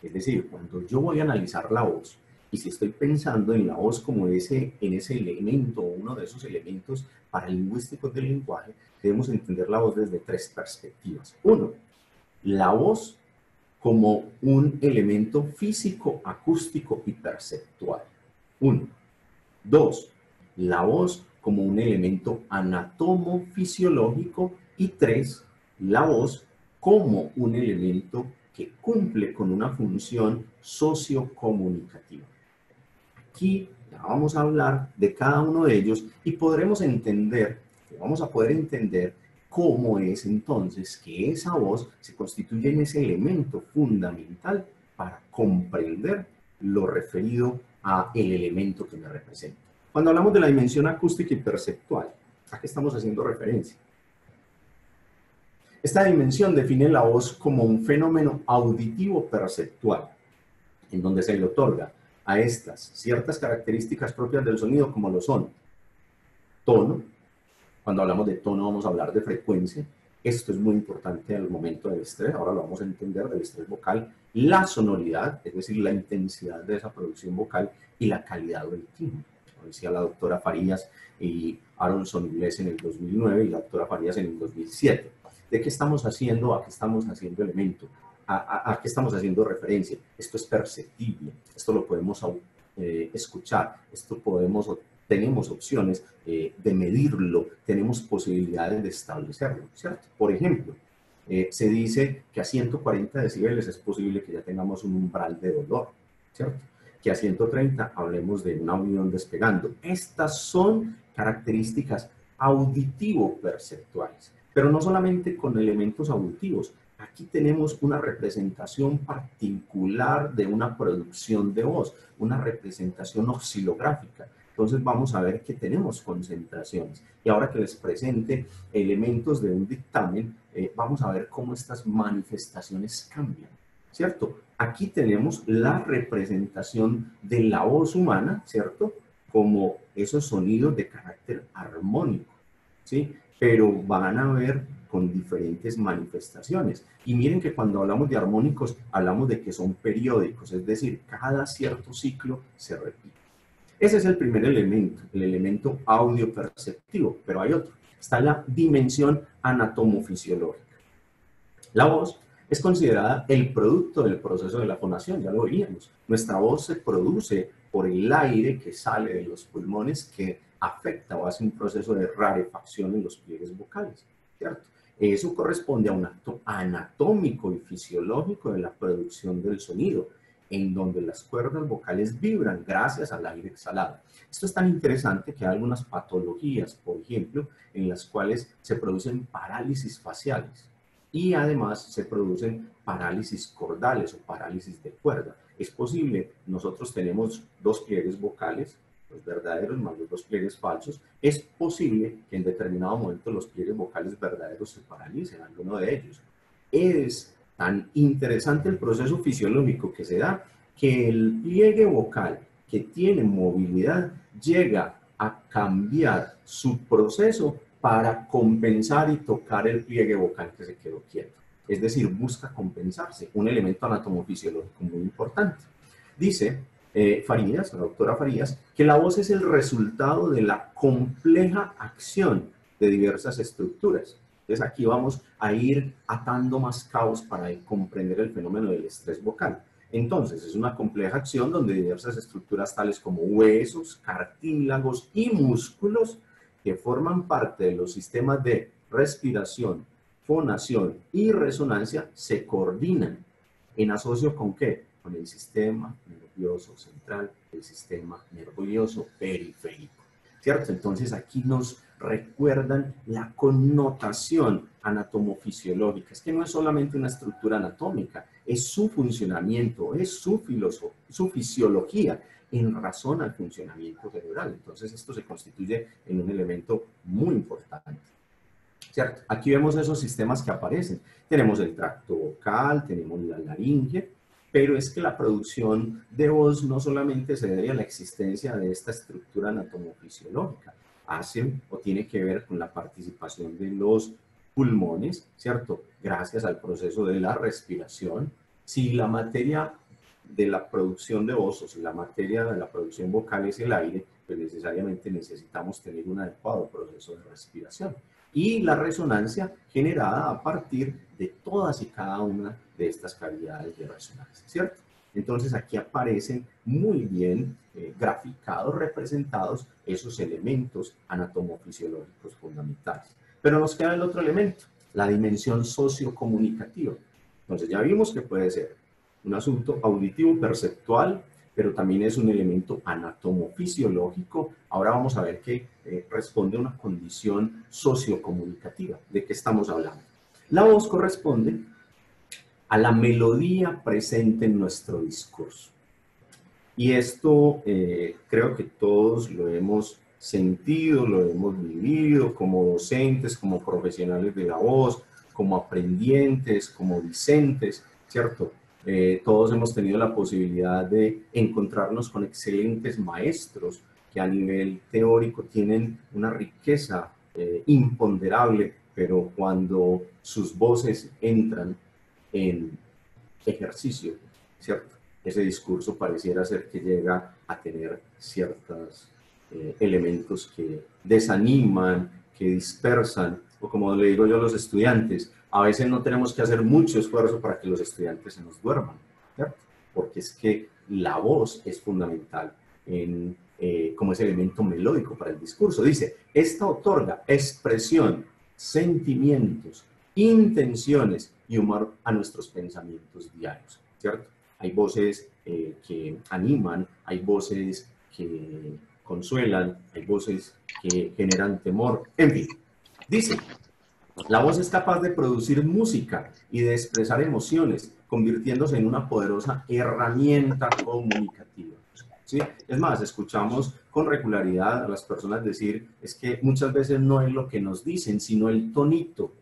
Es decir, cuando yo voy a analizar la voz, y si estoy pensando en la voz como en ese elemento, uno de esos elementos paralingüísticos del lenguaje, debemos entender la voz desde tres perspectivas. Uno, la voz como un elemento físico, acústico y perceptual. Uno. Dos, la voz como un elemento anatomofisiológico. Y tres, la voz como un elemento que cumple con una función sociocomunicativa. Aquí vamos a hablar de cada uno de ellos y podremos entender, vamos a poder entender cómo es entonces que esa voz se constituye en ese elemento fundamental para comprender lo referido a el elemento que me representa. Cuando hablamos de la dimensión acústica y perceptual, ¿a qué estamos haciendo referencia? Esta dimensión define la voz como un fenómeno auditivo perceptual, en donde se le otorga a estas ciertas características propias del sonido, como lo son tono. Cuando hablamos de tono vamos a hablar de frecuencia. Esto es muy importante al momento del estrés, ahora lo vamos a entender, del estrés vocal. La sonoridad, es decir, la intensidad de esa producción vocal, y la calidad del timbre. Lo decía la doctora Farías y Aronson Inglés en el 2009 y la doctora Farías en el 2007. ¿De qué estamos haciendo? ¿A qué estamos haciendo elemento? ¿A qué estamos haciendo referencia? Esto es perceptible, esto lo podemos escuchar, esto tenemos opciones de medirlo, tenemos posibilidades de establecerlo, ¿cierto? Por ejemplo, se dice que a 140 decibeles es posible que ya tengamos un umbral de dolor, ¿cierto? Que a 130 hablemos de un avión despegando. Estas son características auditivo-perceptuales, pero no solamente con elementos auditivos. Aquí tenemos una representación particular de una producción de voz, una representación oscilográfica. Entonces vamos a ver que tenemos concentraciones. Y ahora que les presente elementos de un dictamen, vamos a ver cómo estas manifestaciones cambian, ¿cierto? Aquí tenemos la representación de la voz humana, ¿cierto? Como esos sonidos de carácter armónico, ¿sí? Pero van a ver con diferentes manifestaciones. Y miren que cuando hablamos de armónicos, hablamos de que son periódicos, es decir, cada cierto ciclo se repite. Ese es el primer elemento, el elemento audio-perceptivo, pero hay otro. Está la dimensión anatomofisiológica. La voz es considerada el producto del proceso de la fonación, ya lo veíamos. Nuestra voz se produce por el aire que sale de los pulmones que afecta o hace un proceso de rarefacción en los pliegues vocales, ¿cierto? Eso corresponde a un acto anatómico y fisiológico de la producción del sonido. en donde las cuerdas vocales vibran gracias al aire exhalado. Esto es tan interesante que hay algunas patologías, por ejemplo, en las cuales se producen parálisis faciales y además se producen parálisis cordales o parálisis de cuerda. Es posible, nosotros tenemos dos pliegues vocales, los verdaderos más los dos pliegues falsos. Es posible que en determinado momento los pliegues vocales verdaderos se paralicen, alguno de ellos. Es tan interesante el proceso fisiológico que se da que el pliegue vocal que tiene movilidad llega a cambiar su proceso para compensar y tocar el pliegue vocal que se quedó quieto. Es decir, busca compensarse, un elemento anatomofisiológico muy importante. Dice Farías, la doctora Farías, que la voz es el resultado de la compleja acción de diversas estructuras. Entonces aquí vamos a ir atando más cabos para comprender el fenómeno del estrés vocal. Entonces es una compleja acción donde diversas estructuras tales como huesos, cartílagos y músculos que forman parte de los sistemas de respiración, fonación y resonancia se coordinan. ¿En asocio con qué? Con el sistema nervioso central, el sistema nervioso periférico, ¿cierto? Entonces aquí nos recuerdan la connotación anatomofisiológica. Es que no es solamente una estructura anatómica, es su funcionamiento, es su fisiología en razón al funcionamiento cerebral. Entonces esto se constituye en un elemento muy importante, ¿cierto? Aquí vemos esos sistemas que aparecen. Tenemos el tracto vocal, tenemos la laringe, pero es que la producción de voz no solamente se debe a la existencia de esta estructura anatomofisiológica, hace o tiene que ver con la participación de los pulmones, ¿cierto? Gracias al proceso de la respiración. Si la materia de la producción de voz o si la materia de la producción vocal es el aire, pues necesariamente necesitamos tener un adecuado proceso de respiración. Y la resonancia generada a partir de todas y cada una de estas cavidades de resonancia, ¿cierto? Entonces aquí aparecen muy bien graficados, representados esos elementos anatomofisiológicos fundamentales. Pero nos queda el otro elemento, la dimensión sociocomunicativa. Entonces ya vimos que puede ser un asunto auditivo, perceptual, pero también es un elemento anatomofisiológico. Ahora vamos a ver que responde a una condición sociocomunicativa. ¿De qué estamos hablando? La voz corresponde a la melodía presente en nuestro discurso. Y esto creo que todos lo hemos sentido, lo hemos vivido como docentes, como profesionales de la voz, como aprendientes, como discentes, ¿cierto? Todos hemos tenido la posibilidad de encontrarnos con excelentes maestros que a nivel teórico tienen una riqueza imponderable, pero cuando sus voces entran en ejercicio, ¿cierto? Ese discurso pareciera ser que llega a tener ciertos elementos que desaniman, que dispersan, o como le digo yo a los estudiantes, a veces no tenemos que hacer mucho esfuerzo para que los estudiantes se nos duerman, ¿cierto? Porque es que la voz es fundamental como ese elemento melódico para el discurso. Dice, esta otorga expresión, sentimientos, intenciones y humor a nuestros pensamientos diarios, ¿cierto? Hay voces que animan, hay voces que consuelan, hay voces que generan temor, en fin. Dice, la voz es capaz de producir música y de expresar emociones, convirtiéndose en una poderosa herramienta comunicativa. ¿Sí? Es más, escuchamos con regularidad a las personas decir, es que muchas veces no es lo que nos dicen, sino el tonito,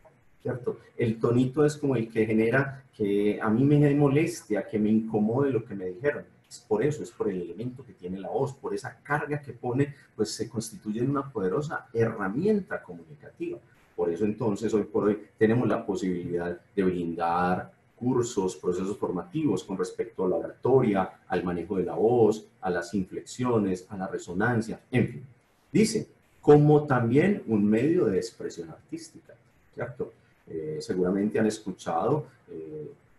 ¿cierto? El tonito es como el que genera que a mí me dé molestia, que me incomode lo que me dijeron. Es por eso, es por el elemento que tiene la voz, por esa carga que pone, pues se constituye en una poderosa herramienta comunicativa. Por eso entonces, hoy por hoy, tenemos la posibilidad de brindar cursos, procesos formativos con respecto a la oratoria, al manejo de la voz, a las inflexiones, a la resonancia, en fin. Dice, como también un medio de expresión artística, ¿cierto? Seguramente han escuchado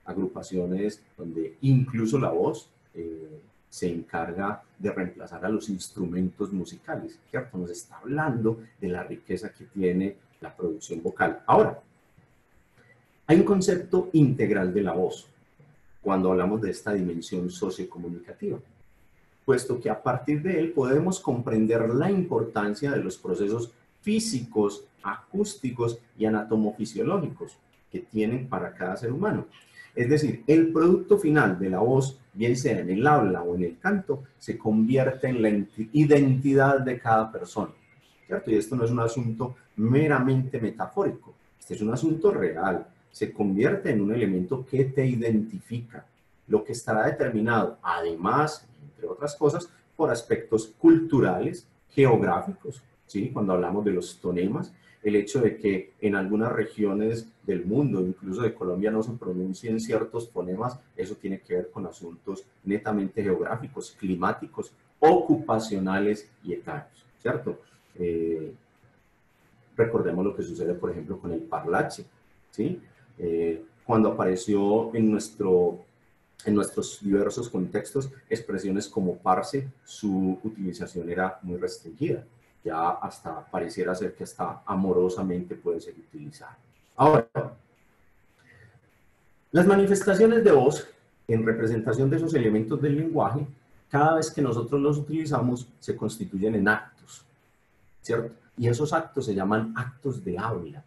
agrupaciones donde incluso la voz se encarga de reemplazar a los instrumentos musicales, ¿cierto? Nos está hablando de la riqueza que tiene la producción vocal. Ahora, hay un concepto integral de la voz. cuando hablamos de esta dimensión sociocomunicativa, puesto que a partir de él podemos comprender la importancia de los procesos físicos, acústicos y anatomofisiológicos que tienen para cada ser humano. Es decir, el producto final de la voz, bien sea en el habla o en el canto, se convierte en la identidad de cada persona, ¿cierto? Y esto no es un asunto meramente metafórico, este es un asunto real, se convierte en un elemento que te identifica, lo que estará determinado, además, entre otras cosas, por aspectos culturales, geográficos, ¿sí? Cuando hablamos de los tonemas, el hecho de que en algunas regiones del mundo, incluso de Colombia, no se pronuncien ciertos fonemas, eso tiene que ver con asuntos netamente geográficos, climáticos, ocupacionales y etarios, ¿cierto? Recordemos lo que sucede, por ejemplo, con el parlache, ¿sí? Cuando apareció en nuestros diversos contextos expresiones como parce, su utilización era muy restringida. Ya hasta pareciera ser que hasta amorosamente puede ser utilizada. Ahora, las manifestaciones de voz en representación de esos elementos del lenguaje, cada vez que nosotros los utilizamos, se constituyen en actos, ¿cierto? Y esos actos se llaman actos de habla.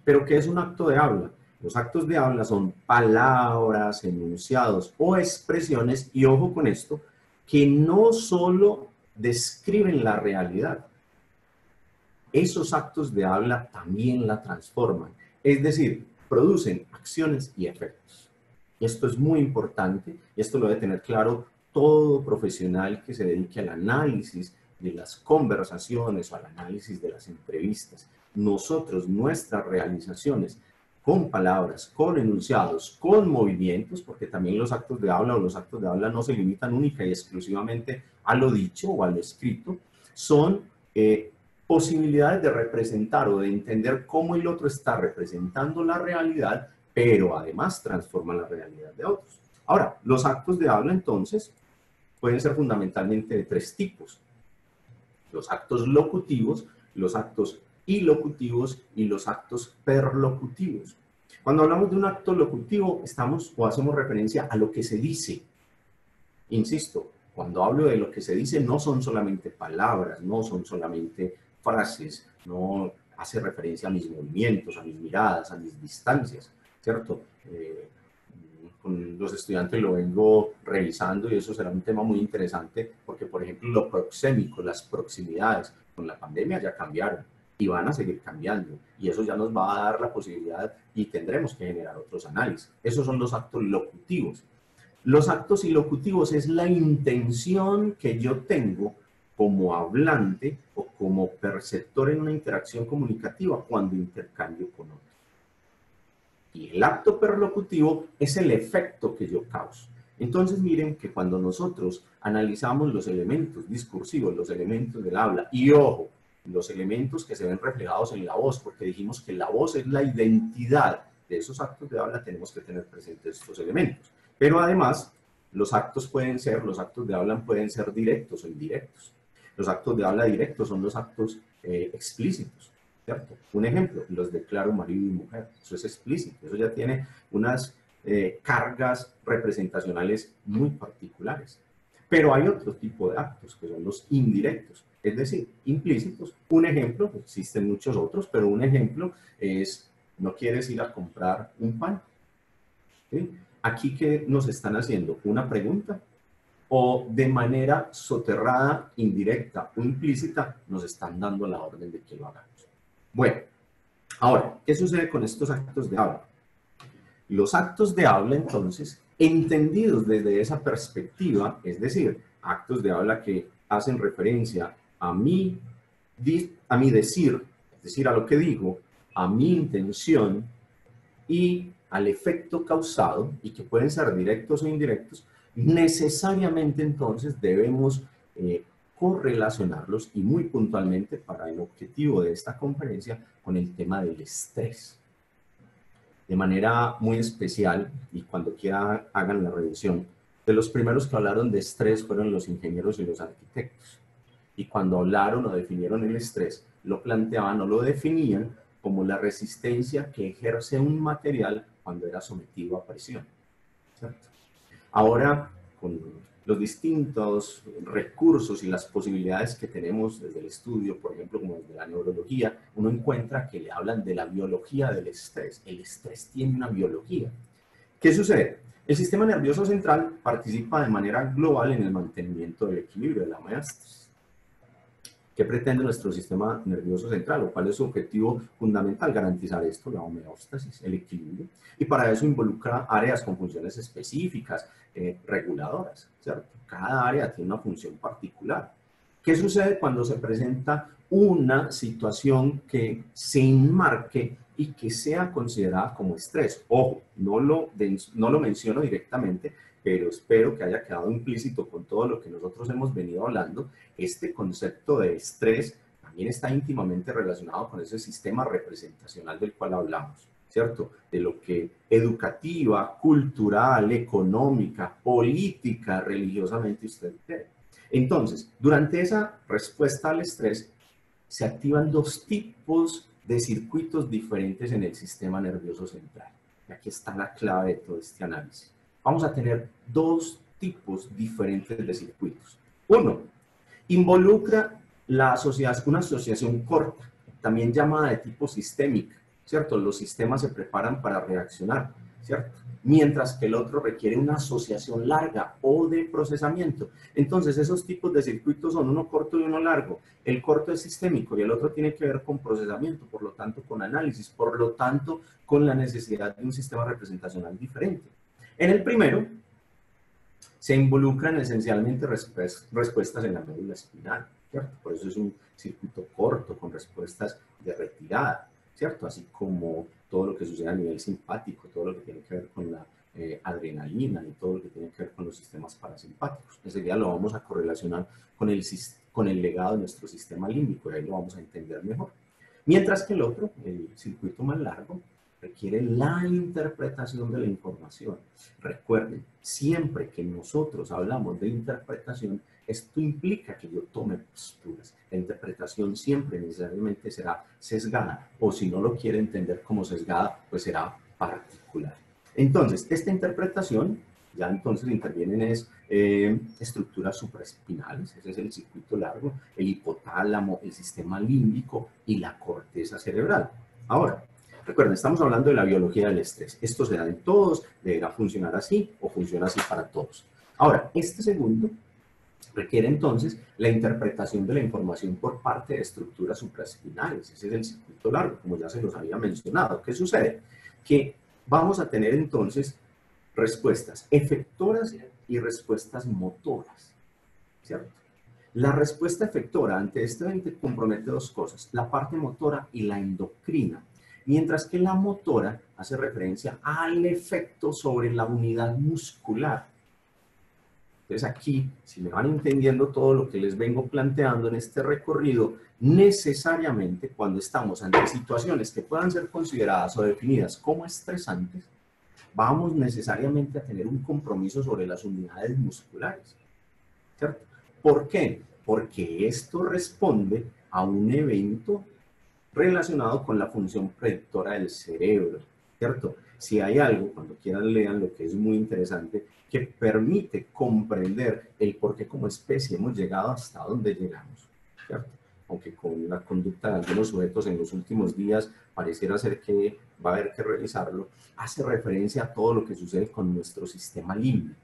¿Pero qué es un acto de habla? Los actos de habla son palabras, enunciados o expresiones, y ojo con esto, que no solo describen la realidad, esos actos de habla también la transforman. Es decir, producen acciones y efectos. Y esto es muy importante, y esto lo debe tener claro todo profesional que se dedique al análisis de las conversaciones o al análisis de las entrevistas. Nosotros, nuestras realizaciones con palabras, con enunciados, con movimientos, porque también los actos de habla o los actos de habla no se limitan única y exclusivamente a lo dicho o a lo escrito, son posibilidades de representar o de entender cómo el otro está representando la realidad, pero además transforma la realidad de otros. Ahora, los actos de habla entonces pueden ser fundamentalmente de tres tipos: los actos locutivos, los actos ilocutivos y los actos perlocutivos. Cuando hablamos de un acto locutivo, estamos o hacemos referencia a lo que se dice. Insisto, cuando hablo de lo que se dice, no son solamente palabras, no son solamente frases, no hace referencia a mis movimientos, a mis miradas, a mis distancias, ¿cierto? Con los estudiantes lo vengo revisando y eso será un tema muy interesante porque, por ejemplo, lo proxémico, las proximidades con la pandemia ya cambiaron y van a seguir cambiando, y eso ya nos va a dar la posibilidad y tendremos que generar otros análisis. Esos son los actos locutivos. Los actos ilocutivos es la intención que yo tengo como hablante o como perceptor en una interacción comunicativa cuando intercambio con otros. Y el acto perlocutivo es el efecto que yo causo. Entonces miren que cuando nosotros analizamos los elementos discursivos, los elementos del habla, y ojo, los elementos que se ven reflejados en la voz, porque dijimos que la voz es la identidad de esos actos de habla, tenemos que tener presentes estos elementos. Pero además, los actos de habla pueden ser directos o indirectos. Los actos de habla directos son los actos explícitos, ¿cierto? Un ejemplo, los declaro marido y mujer, eso es explícito, eso ya tiene unas cargas representacionales muy particulares. Pero hay otro tipo de actos, que son los indirectos, es decir, implícitos. Un ejemplo, existen muchos otros, pero un ejemplo es: no quieres ir a comprar un pan, ¿sí? Aquí, ¿qué nos están haciendo? ¿Una pregunta? O de manera soterrada, indirecta o implícita, nos están dando la orden de que lo hagamos. Bueno, ahora, ¿qué sucede con estos actos de habla? Los actos de habla, entonces, entendidos desde esa perspectiva, es decir, actos de habla que hacen referencia a mi decir, es decir, a lo que digo, a mi intención y al efecto causado, y que pueden ser directos o indirectos, necesariamente entonces debemos correlacionarlos, y muy puntualmente para el objetivo de esta conferencia, con el tema del estrés. De manera muy especial, y cuando quiera hagan la revisión, de los primeros que hablaron de estrés fueron los ingenieros y los arquitectos. Y cuando hablaron o definieron el estrés, lo planteaban o lo definían como la resistencia que ejerce un material cuando era sometido a presión, ¿cierto? Ahora, con los distintos recursos y las posibilidades que tenemos desde el estudio, por ejemplo, como desde la neurología, uno encuentra que le hablan de la biología del estrés. El estrés tiene una biología. ¿Qué sucede? El sistema nervioso central participa de manera global en el mantenimiento del equilibrio de la homeostasis. ¿Qué pretende nuestro sistema nervioso central o cuál es su objetivo fundamental? Garantizar esto, la homeostasis, el equilibrio. Y para eso involucra áreas con funciones específicas, reguladoras, ¿cierto? Cada área tiene una función particular. ¿Qué sucede cuando se presenta una situación que se enmarque y que sea considerada como estrés? Ojo, no lo menciono directamente, pero espero que haya quedado implícito con todo lo que nosotros hemos venido hablando. Este concepto de estrés también está íntimamente relacionado con ese sistema representacional del cual hablamos, ¿cierto? De lo que educativa, cultural, económica, política, religiosamente usted cree. Entonces, durante esa respuesta al estrés, se activan dos tipos de circuitos diferentes en el sistema nervioso central. Y aquí está la clave de todo este análisis. Vamos a tener dos tipos diferentes de circuitos. Uno, involucra una asociación corta, también llamada de tipo sistémica, ¿cierto? Los sistemas se preparan para reaccionar, ¿cierto? Mientras que el otro requiere una asociación larga o de procesamiento. Entonces, esos tipos de circuitos son uno corto y uno largo. El corto es sistémico y el otro tiene que ver con procesamiento, por lo tanto, con análisis, por lo tanto, con la necesidad de un sistema representacional diferente. En el primero, se involucran esencialmente respuestas en la médula espinal, ¿cierto? Por eso es un circuito corto con respuestas de retirada, ¿cierto? Así como todo lo que sucede a nivel simpático, todo lo que tiene que ver con la adrenalina y todo lo que tiene que ver con los sistemas parasimpáticos. Ese día lo vamos a correlacionar con el legado de nuestro sistema límbico y ahí lo vamos a entender mejor. Mientras que el otro, el circuito más largo, requiere la interpretación de la información. Recuerden, siempre que nosotros hablamos de interpretación, esto implica que yo tome posturas. La interpretación siempre necesariamente será sesgada, o si no lo quiere entender como sesgada, pues será particular. Entonces, esta interpretación, ya entonces intervienen estructuras supraespinales, ese es el circuito largo, el hipotálamo, el sistema límbico y la corteza cerebral. Ahora, recuerden, estamos hablando de la biología del estrés. Esto se da en todos, deberá funcionar así o funciona así para todos. Ahora, este segundo requiere entonces la interpretación de la información por parte de estructuras supraespinales. Ese es el circuito largo, como ya se los había mencionado. ¿Qué sucede? Que vamos a tener entonces respuestas efectoras y respuestas motoras, ¿cierto? La respuesta efectora ante este evento compromete dos cosas, la parte motora y la endocrina, mientras que la motora hace referencia al efecto sobre la unidad muscular. Entonces aquí, si me van entendiendo todo lo que les vengo planteando en este recorrido, necesariamente cuando estamos ante situaciones que puedan ser consideradas o definidas como estresantes, vamos necesariamente a tener un compromiso sobre las unidades musculares, ¿cierto? ¿Por qué? Porque esto responde a un evento relacionado con la función predictora del cerebro, ¿cierto? Si hay algo, cuando quieran lean lo que es muy interesante, que permite comprender el por qué como especie hemos llegado hasta donde llegamos, ¿cierto? Aunque con la conducta de algunos sujetos en los últimos días pareciera ser que va a haber que revisarlo, hace referencia a todo lo que sucede con nuestro sistema límbico,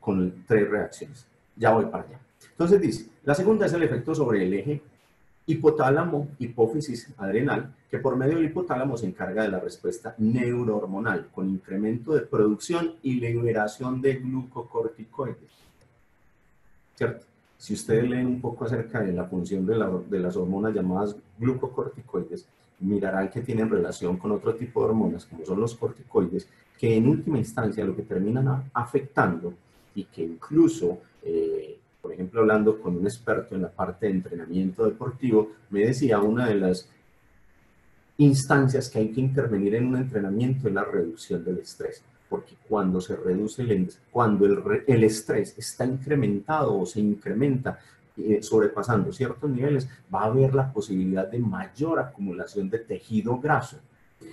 con 3 reacciones. Ya voy para allá. Entonces dice, la segunda es el efecto sobre el eje hipotálamo, hipófisis adrenal, que por medio del hipotálamo se encarga de la respuesta neurohormonal, con incremento de producción y liberación de glucocorticoides. ¿Cierto? Si ustedes leen un poco acerca de la función de las hormonas llamadas glucocorticoides, mirarán que tienen relación con otro tipo de hormonas, como son los corticoides, que en última instancia lo que terminan afectando y que incluso, por ejemplo, hablando con un experto en la parte de entrenamiento deportivo, me decía una de las instancias que hay que intervenir en un entrenamiento es la reducción del estrés, porque cuando se reduce cuando el estrés está incrementado o se incrementa sobrepasando ciertos niveles, va a haber la posibilidad de mayor acumulación de tejido graso.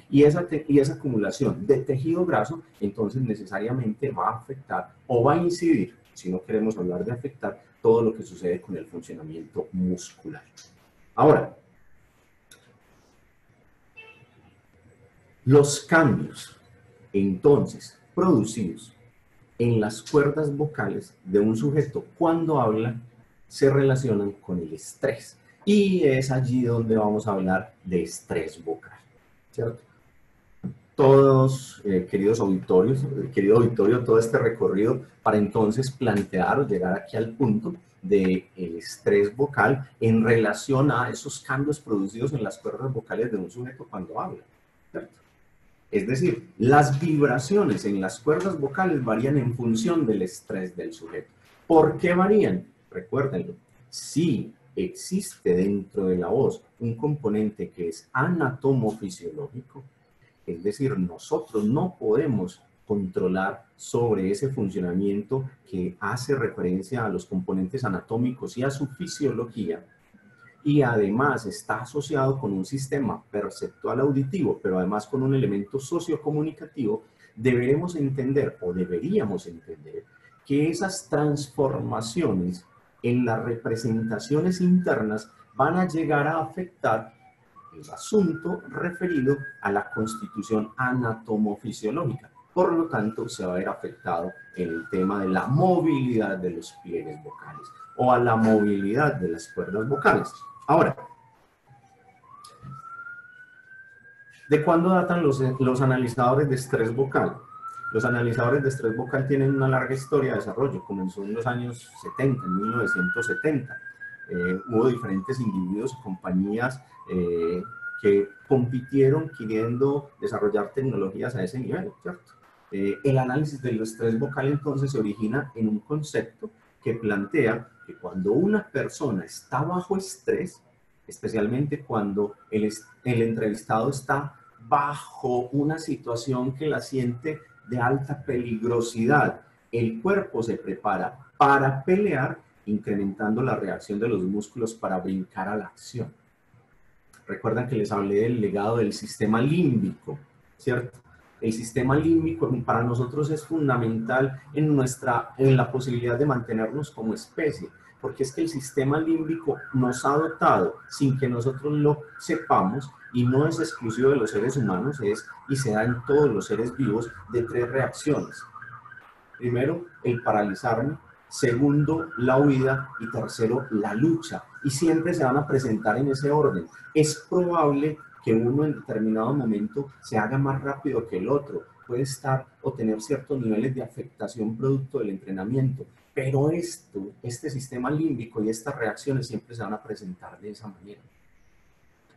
Y esa acumulación de tejido graso, entonces necesariamente va a afectar o va a incidir, si no queremos hablar de afectar, todo lo que sucede con el funcionamiento muscular. Ahora, los cambios, entonces, producidos en las cuerdas vocales de un sujeto cuando habla, se relacionan con el estrés. Y es allí donde vamos a hablar de estrés vocal, ¿cierto? Todos, queridos auditorios, querido auditorio, todo este recorrido para entonces plantear o llegar aquí al punto del estrés vocal en relación a esos cambios producidos en las cuerdas vocales de un sujeto cuando habla, ¿cierto? Es decir, las vibraciones en las cuerdas vocales varían en función del estrés del sujeto. ¿Por qué varían? Recuérdenlo, si existe dentro de la voz un componente que es anatomofisiológico, es decir, nosotros no podemos controlar sobre ese funcionamiento que hace referencia a los componentes anatómicos y a su fisiología, y además está asociado con un sistema perceptual auditivo, pero además con un elemento sociocomunicativo, deberíamos entender que esas transformaciones en las representaciones internas van a llegar a afectar el asunto referido a la constitución anatomofisiológica. Por lo tanto, se va a ver afectado en el tema de la movilidad de los pliegues vocales o a la movilidad de las cuerdas vocales. Ahora, ¿de cuándo datan los analizadores de estrés vocal? Los analizadores de estrés vocal tienen una larga historia de desarrollo. Comenzó en los años 70, en 1970. Hubo diferentes individuos y compañías que compitieron queriendo desarrollar tecnologías a ese nivel, ¿cierto? El análisis del estrés vocal entonces se origina en un concepto que plantea que cuando una persona está bajo estrés, especialmente cuando el entrevistado está bajo una situación que la siente de alta peligrosidad, el cuerpo se prepara para pelear, incrementando la reacción de los músculos para brincar a la acción. Recuerdan que les hablé del legado del sistema límbico, ¿cierto? El sistema límbico para nosotros es fundamental en la posibilidad de mantenernos como especie, porque es que el sistema límbico nos ha dotado, sin que nosotros lo sepamos, y no es exclusivo de los seres humanos, y se da en todos los seres vivos, de 3 reacciones. Primero, el paralizarme. Segundo, la huida. Y tercero, la lucha. Y siempre se van a presentar en ese orden. Es probable que uno en determinado momento se haga más rápido que el otro. Puede estar o tener ciertos niveles de afectación producto del entrenamiento. Pero este sistema límbico y estas reacciones siempre se van a presentar de esa manera.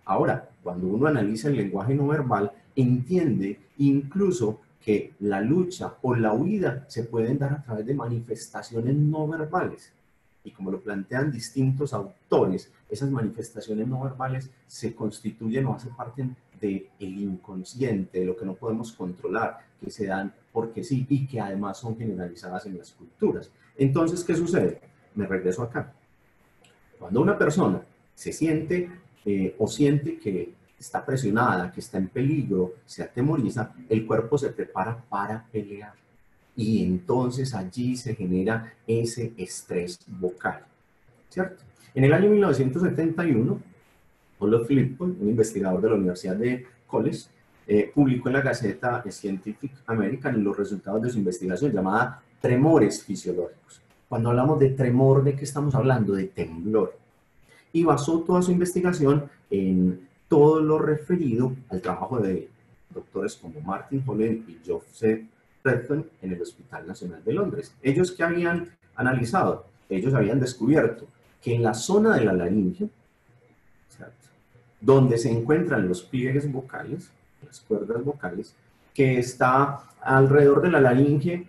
Ahora, cuando uno analiza el lenguaje no verbal, entiende incluso que la lucha o la huida se pueden dar a través de manifestaciones no verbales. Y como lo plantean distintos autores, esas manifestaciones no verbales se constituyen o hacen parte del inconsciente, de lo que no podemos controlar, que se dan porque sí y que además son generalizadas en las culturas. Entonces, ¿qué sucede? Me regreso acá. Cuando una persona se siente o siente que está presionada, que está en peligro, se atemoriza, el cuerpo se prepara para pelear. Y entonces allí se genera ese estrés vocal, ¿cierto? En el año 1971, Olof Philippon, un investigador de la Universidad de College, publicó en la Gaceta Scientific American los resultados de su investigación llamada Tremores Fisiológicos. Cuando hablamos de tremor, ¿de qué estamos hablando? De temblor. Y basó toda su investigación en todo lo referido al trabajo de doctores como Martin Holland y Joseph Redfern en el Hospital Nacional de Londres. ¿Ellos qué habían analizado? Ellos habían descubierto que en la zona de la laringe, ¿cierto?, donde se encuentran los pliegues vocales, las cuerdas vocales, que está alrededor de la laringe,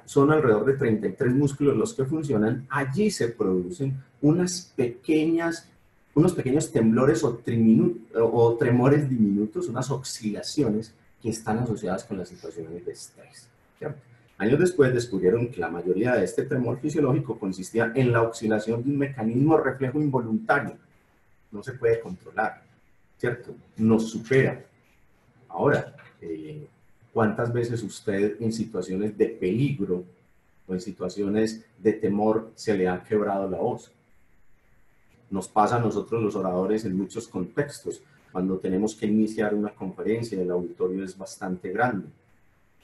son alrededor de 33 músculos los que funcionan. Allí se producen unos pequeños temblores o tremores diminutos, unas oscilaciones que están asociadas con las situaciones de estrés, ¿cierto? Años después descubrieron que la mayoría de este tremor fisiológico consistía en la oscilación de un mecanismo reflejo involuntario. No se puede controlar, ¿cierto? Nos supera. Ahora, ¿cuántas veces usted en situaciones de peligro o en situaciones de temor se le ha quebrado la voz? Nos pasa a nosotros los oradores en muchos contextos. Cuando tenemos que iniciar una conferencia y el auditorio es bastante grande,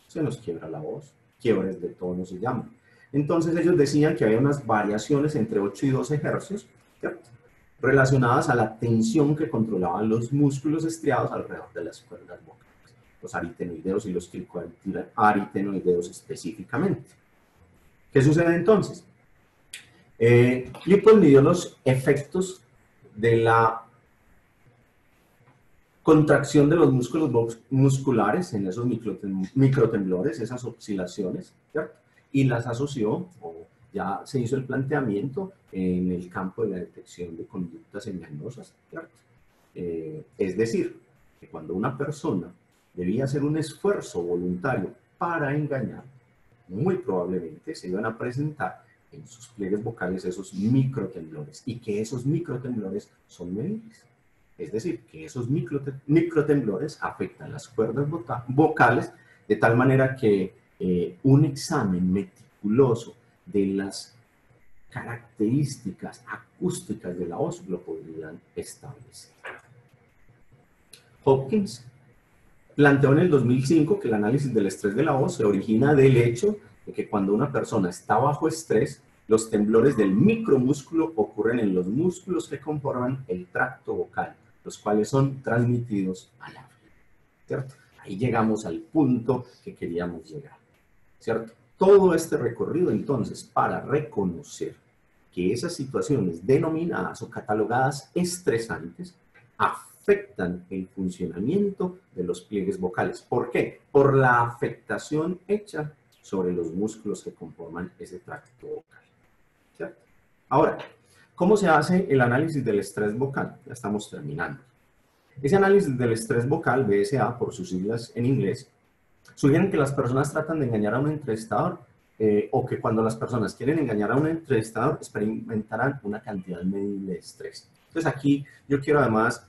se nos quiebra la voz, quiebres de tono se llaman. Entonces ellos decían que había unas variaciones entre 8 y 12 hercios, ¿cierto?, relacionadas a la tensión que controlaban los músculos estriados alrededor de las cuerdas vocales, los aritenoideos y los cricoaritenoideos específicamente. ¿Qué sucede entonces? Lippold midió los efectos de la contracción de los músculos musculares en esos microtemblores, esas oscilaciones, ¿cierto?, y las asoció, o ya se hizo el planteamiento en el campo de la detección de conductas engañosas, ¿cierto? Es decir, que cuando una persona debía hacer un esfuerzo voluntario para engañar, muy probablemente se iban a presentar en sus pliegues vocales esos microtemblores, y que esos microtemblores son medibles. Es decir, que esos microtemblores afectan las cuerdas vocales de tal manera que un examen meticuloso de las características acústicas de la voz lo podrían establecer. Hopkins planteó en el 2005 que el análisis del estrés de la voz se origina del hecho de que cuando una persona está bajo estrés, los temblores del micromúsculo ocurren en los músculos que conforman el tracto vocal, los cuales son transmitidos al habla, ¿cierto? Ahí llegamos al punto que queríamos llegar, ¿cierto? Todo este recorrido, entonces, para reconocer que esas situaciones denominadas o catalogadas estresantes afectan el funcionamiento de los pliegues vocales. ¿Por qué? Por la afectación hecha sobre los músculos que conforman ese tracto vocal, ¿cierto? Ahora, ¿cómo se hace el análisis del estrés vocal? Ya estamos terminando. Ese análisis del estrés vocal, BSA, por sus siglas en inglés, sugieren que las personas tratan de engañar a un entrevistador o que cuando las personas quieren engañar a un entrevistador experimentarán una cantidad medible de estrés. Entonces aquí yo quiero además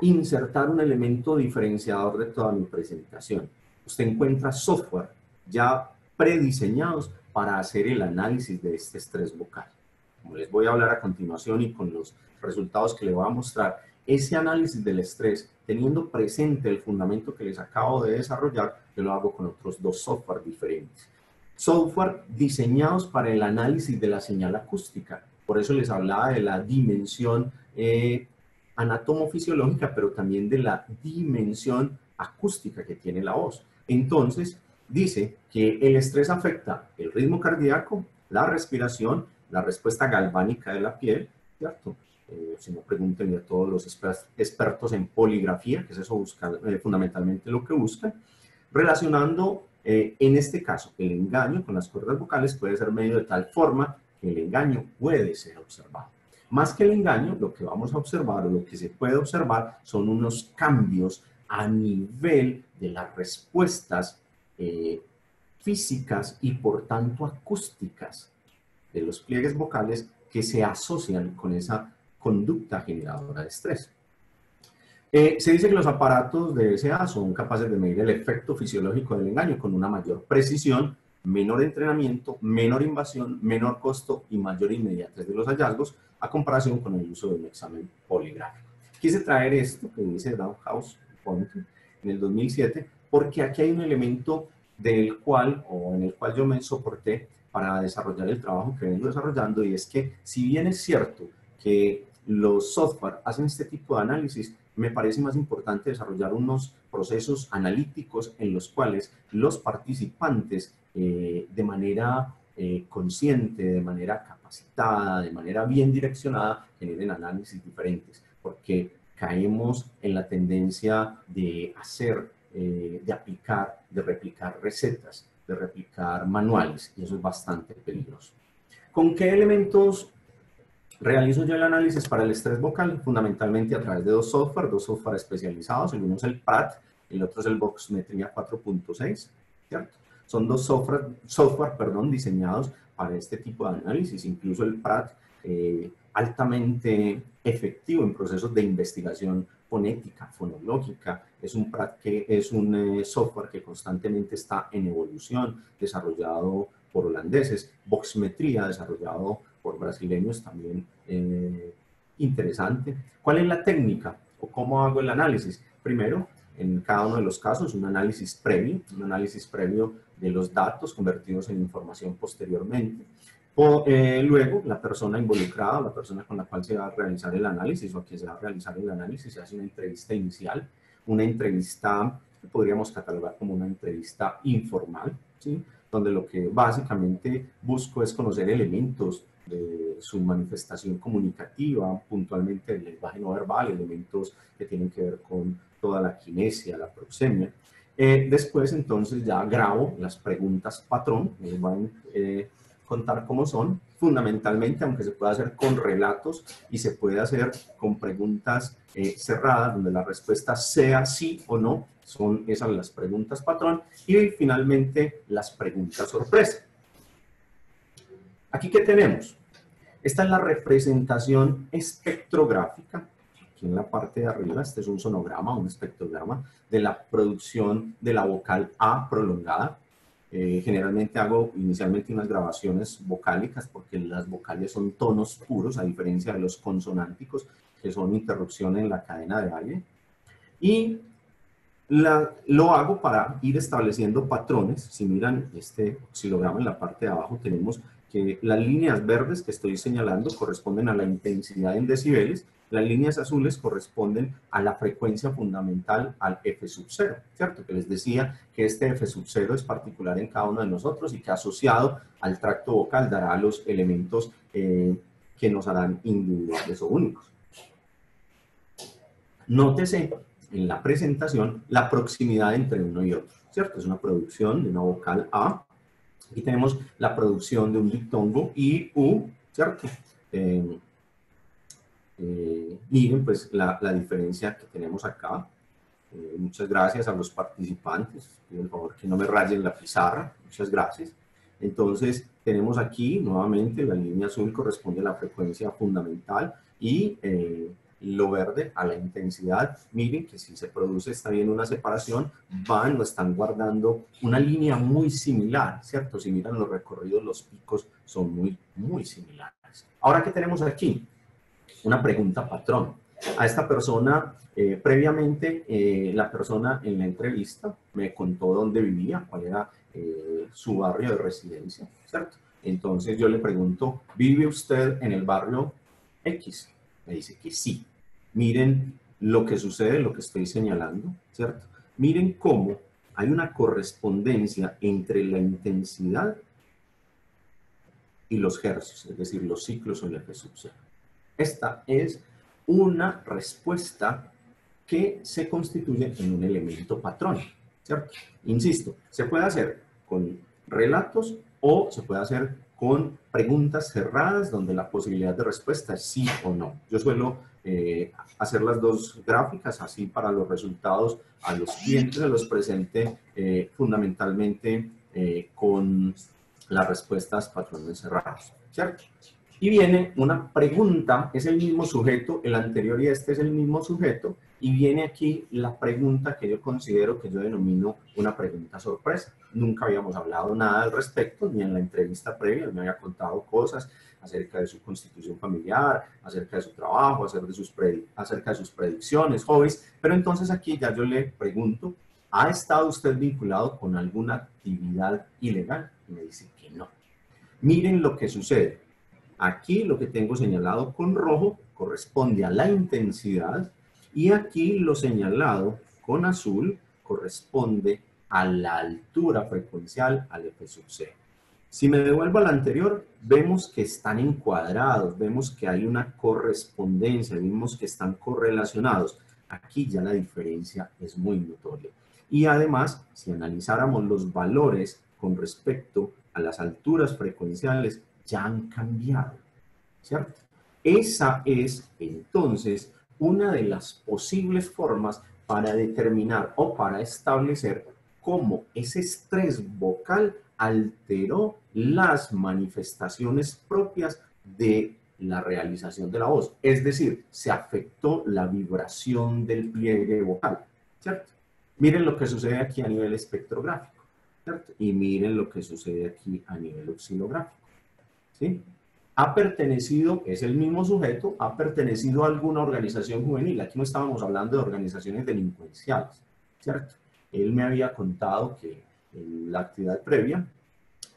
insertar un elemento diferenciador de toda mi presentación. Usted encuentra software ya prediseñados para hacer el análisis de este estrés vocal. Como les voy a hablar a continuación y con los resultados que les voy a mostrar, ese análisis del estrés, teniendo presente el fundamento que les acabo de desarrollar, yo lo hago con otros dos software diferentes. Software diseñados para el análisis de la señal acústica. Por eso les hablaba de la dimensión anatomofisiológica, pero también de la dimensión acústica que tiene la voz. Entonces, dice que el estrés afecta el ritmo cardíaco, la respiración, la respuesta galvánica de la piel, ¿cierto? Si no, pregúntenle a todos los expertos en poligrafía, que es eso fundamentalmente lo que buscan, relacionando, en este caso, el engaño con las cuerdas vocales puede ser medido de tal forma que el engaño puede ser observado. Más que el engaño, lo que vamos a observar o lo que se puede observar son unos cambios a nivel de las respuestas físicas y por tanto acústicas de los pliegues vocales que se asocian con esa conducta generadora de estrés. Se dice que los aparatos de BSA son capaces de medir el efecto fisiológico del engaño con una mayor precisión, menor entrenamiento, menor invasión, menor costo y mayor inmediatez de los hallazgos a comparación con el uso de un examen poligráfico. Quise traer esto que dice Downhouse en el 2007 porque aquí hay un elemento del cual, o en el cual yo me soporté para desarrollar el trabajo que vengo desarrollando, y es que si bien es cierto que los software hacen este tipo de análisis, me parece más importante desarrollar unos procesos analíticos en los cuales los participantes de manera consciente, de manera capacitada, de manera bien direccionada, generen análisis diferentes, porque caemos en la tendencia de hacer, de aplicar, de replicar recetas, de replicar manuales, y eso es bastante peligroso. ¿Con qué elementos realizo yo el análisis para el estrés vocal? Fundamentalmente a través de dos software especializados. El uno es el PRAT, el otro es el Voxmetria 4.6, ¿cierto? Son dos software diseñados para este tipo de análisis. Incluso el PRAT altamente efectivo en procesos de investigación fonética, fonológica. Es un software que constantemente está en evolución, desarrollado por holandeses. Voxmetría, desarrollado por brasileños, también interesante. ¿Cuál es la técnica o cómo hago el análisis? Primero, en cada uno de los casos, un análisis previo de los datos convertidos en información posteriormente. Luego, la persona involucrada, la persona con la cual se va a realizar el análisis o a quien se va a realizar el análisis, se hace una entrevista inicial, una entrevista que podríamos catalogar como una entrevista informal, ¿sí? Donde lo que básicamente busco es conocer elementos de su manifestación comunicativa, puntualmente el lenguaje no verbal, elementos que tienen que ver con toda la kinesia, la proxemia. Después, entonces, ya grabo las preguntas patrón, me van a contar cómo son, fundamentalmente, aunque se puede hacer con relatos y se puede hacer con preguntas cerradas, donde la respuesta sea sí o no, son esas las preguntas patrón, y finalmente las preguntas sorpresa. ¿Aquí qué tenemos? Esta es la representación espectrográfica. Aquí en la parte de arriba, este es un sonograma, un espectrograma de la producción de la vocal A prolongada. Generalmente hago inicialmente unas grabaciones vocálicas porque las vocales son tonos puros, a diferencia de los consonánticos, que son interrupciones en la cadena de aire. Y lo hago para ir estableciendo patrones. Si miran este oscilograma en la parte de abajo, tenemos que las líneas verdes que estoy señalando corresponden a la intensidad en decibeles, las líneas azules corresponden a la frecuencia fundamental, al F sub 0, ¿cierto? Que les decía que este F sub 0 es particular en cada uno de nosotros y que asociado al tracto vocal dará los elementos que nos harán individuales o únicos. Nótese en la presentación la proximidad entre uno y otro, ¿cierto? Es una producción de una vocal A. Aquí tenemos la producción de un diptongo I, U, ¿cierto? Miren pues la diferencia que tenemos acá. Muchas gracias a los participantes. Pido el favor que no me rayen la pizarra. Muchas gracias. Entonces tenemos aquí nuevamente la línea azul corresponde a la frecuencia fundamental y lo verde a la intensidad. Miren que si se produce está bien una separación, van o están guardando una línea muy similar, ¿cierto? Si miran los recorridos, los picos son muy similares. Ahora, ¿qué tenemos aquí? Una pregunta patrón. A esta persona, previamente, la persona en la entrevista me contó dónde vivía, cuál era su barrio de residencia, ¿cierto? Entonces yo le pregunto, ¿vive usted en el barrio X? Me dice que sí. Miren lo que sucede, lo que estoy señalando, ¿cierto? Miren cómo hay una correspondencia entre la intensidad y los hercios, es decir, los ciclos o el F sub 0. Esta es una respuesta que se constituye en un elemento patrón, ¿cierto? Insisto, se puede hacer con relatos o se puede hacer con preguntas cerradas donde la posibilidad de respuesta es sí o no. Yo suelo hacer las dos gráficas así para los resultados a los clientes, se los presente fundamentalmente con las respuestas patrones cerrados, ¿cierto? Y viene una pregunta, es el mismo sujeto, el anterior y este es el mismo sujeto, y viene aquí la pregunta que yo considero, que yo denomino una pregunta sorpresa. Nunca habíamos hablado nada al respecto, ni en la entrevista previa, me había contado cosas acerca de su constitución familiar, acerca de su trabajo, acerca de sus predicciones, hobbies, pero entonces aquí ya yo le pregunto, ¿ha estado usted vinculado con alguna actividad ilegal? Y me dice que no. Miren lo que sucede. Aquí lo que tengo señalado con rojo corresponde a la intensidad y aquí lo señalado con azul corresponde a la altura frecuencial, al F sub 0. Si me devuelvo al anterior, vemos que están encuadrados, vemos que hay una correspondencia, vemos que están correlacionados. Aquí ya la diferencia es muy notoria. Y además, si analizáramos los valores con respecto a las alturas frecuenciales, ya han cambiado, ¿cierto? Esa es, entonces, una de las posibles formas para determinar o para establecer cómo ese estrés vocal alteró las manifestaciones propias de la realización de la voz. Es decir, se afectó la vibración del pliegue vocal, ¿cierto? Miren lo que sucede aquí a nivel espectrográfico, ¿cierto? Y miren lo que sucede aquí a nivel oscilográfico, ¿sí? Ha pertenecido, es el mismo sujeto, ha pertenecido a alguna organización juvenil. Aquí no estábamos hablando de organizaciones delincuenciales, ¿cierto? Él me había contado que en la actividad previa,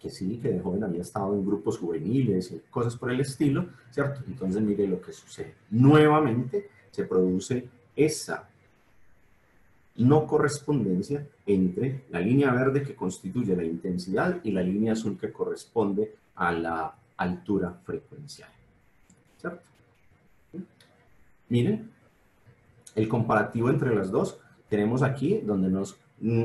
que sí, que de joven había estado en grupos juveniles y cosas por el estilo, ¿cierto? Entonces mire lo que sucede. Nuevamente se produce esa no correspondencia entre la línea verde que constituye la intensidad y la línea azul que corresponde a la altura frecuencial, ¿cierto? Miren, el comparativo entre las dos, tenemos aquí donde nos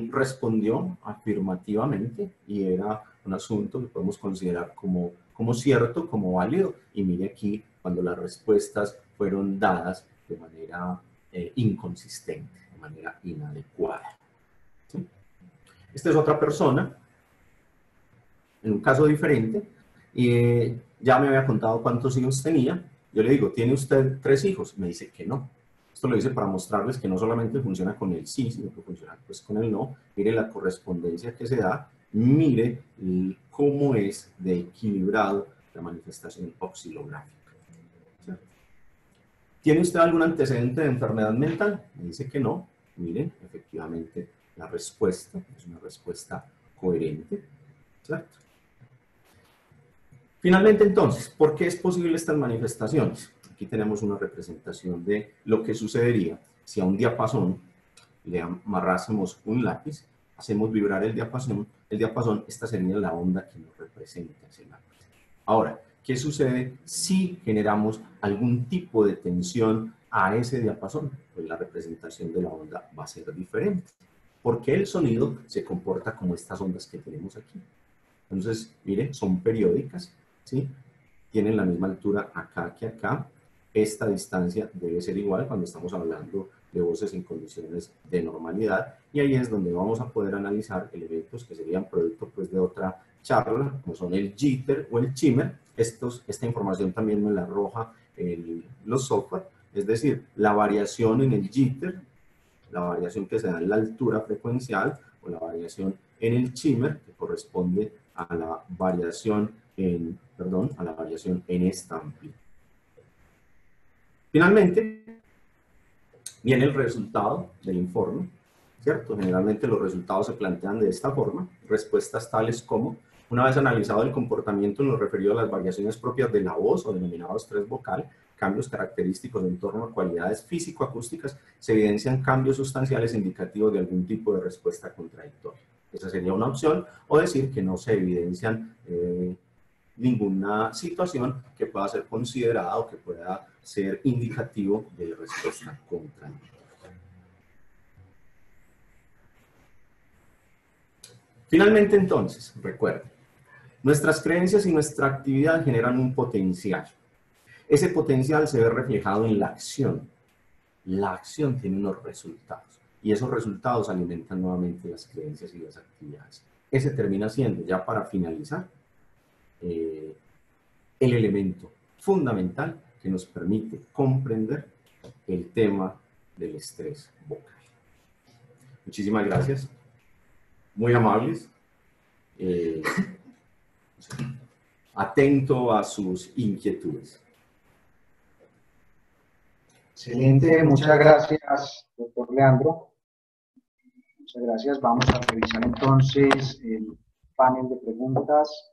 respondió afirmativamente y era un asunto que podemos considerar como cierto, como válido, y mire aquí cuando las respuestas fueron dadas de manera inconsistente, de manera inadecuada. ¿Sí? Esta es otra persona, en un caso diferente, y ya me había contado cuántos hijos tenía. Yo le digo, ¿tiene usted 3 hijos? Me dice que no. Esto lo hice para mostrarles que no solamente funciona con el sí, sino que funciona pues con el no. Mire la correspondencia que se da, mire cómo es de equilibrado la manifestación oscilográfica. ¿Cierto? ¿Tiene usted algún antecedente de enfermedad mental? Me dice que no. Miren, efectivamente, la respuesta es una respuesta coherente, ¿cierto? Finalmente, entonces, ¿por qué es posible estas manifestaciones? Aquí tenemos una representación de lo que sucedería si a un diapasón le amarrásemos un lápiz, hacemos vibrar el diapasón, esta sería la onda que nos representa ese lápiz. Ahora, ¿qué sucede si generamos algún tipo de tensión a ese diapasón? Pues la representación de la onda va a ser diferente, porque el sonido se comporta como estas ondas que tenemos aquí. Entonces, miren, son periódicas, ¿sí? Tienen la misma altura acá que acá. Esta distancia debe ser igual cuando estamos hablando de voces en condiciones de normalidad, y ahí es donde vamos a poder analizar elementos que serían producto pues, de otra charla, como son el jitter o el shimmer. Esta información también me la arroja los software, es decir, la variación en el jitter, la variación que se da en la altura frecuencial, o la variación en el shimmer, que corresponde a la variación en esta amplitud. Finalmente, viene el resultado del informe, ¿cierto? Generalmente los resultados se plantean de esta forma, respuestas tales como: una vez analizado el comportamiento en lo referido a las variaciones propias de la voz o denominado estrés vocal, cambios característicos en torno a cualidades físico-acústicas, se evidencian cambios sustanciales indicativos de algún tipo de respuesta contradictoria. Esa sería una opción, o decir que no se evidencian ninguna situación que pueda ser considerada o que pueda ser indicativo de respuesta contradictoria. Finalmente, entonces, recuerden, nuestras creencias y nuestra actividad generan un potencial. Ese potencial se ve reflejado en la acción. La acción tiene unos resultados, y esos resultados alimentan nuevamente las creencias y las actividades. Ese termina siendo, ya para finalizar, el elemento fundamental que nos permite comprender el tema del estrés vocal. Muchísimas gracias. Muy amables. Atento a sus inquietudes. Excelente, muchas gracias, doctor Leandro. Muchas gracias. Vamos a revisar entonces el panel de preguntas.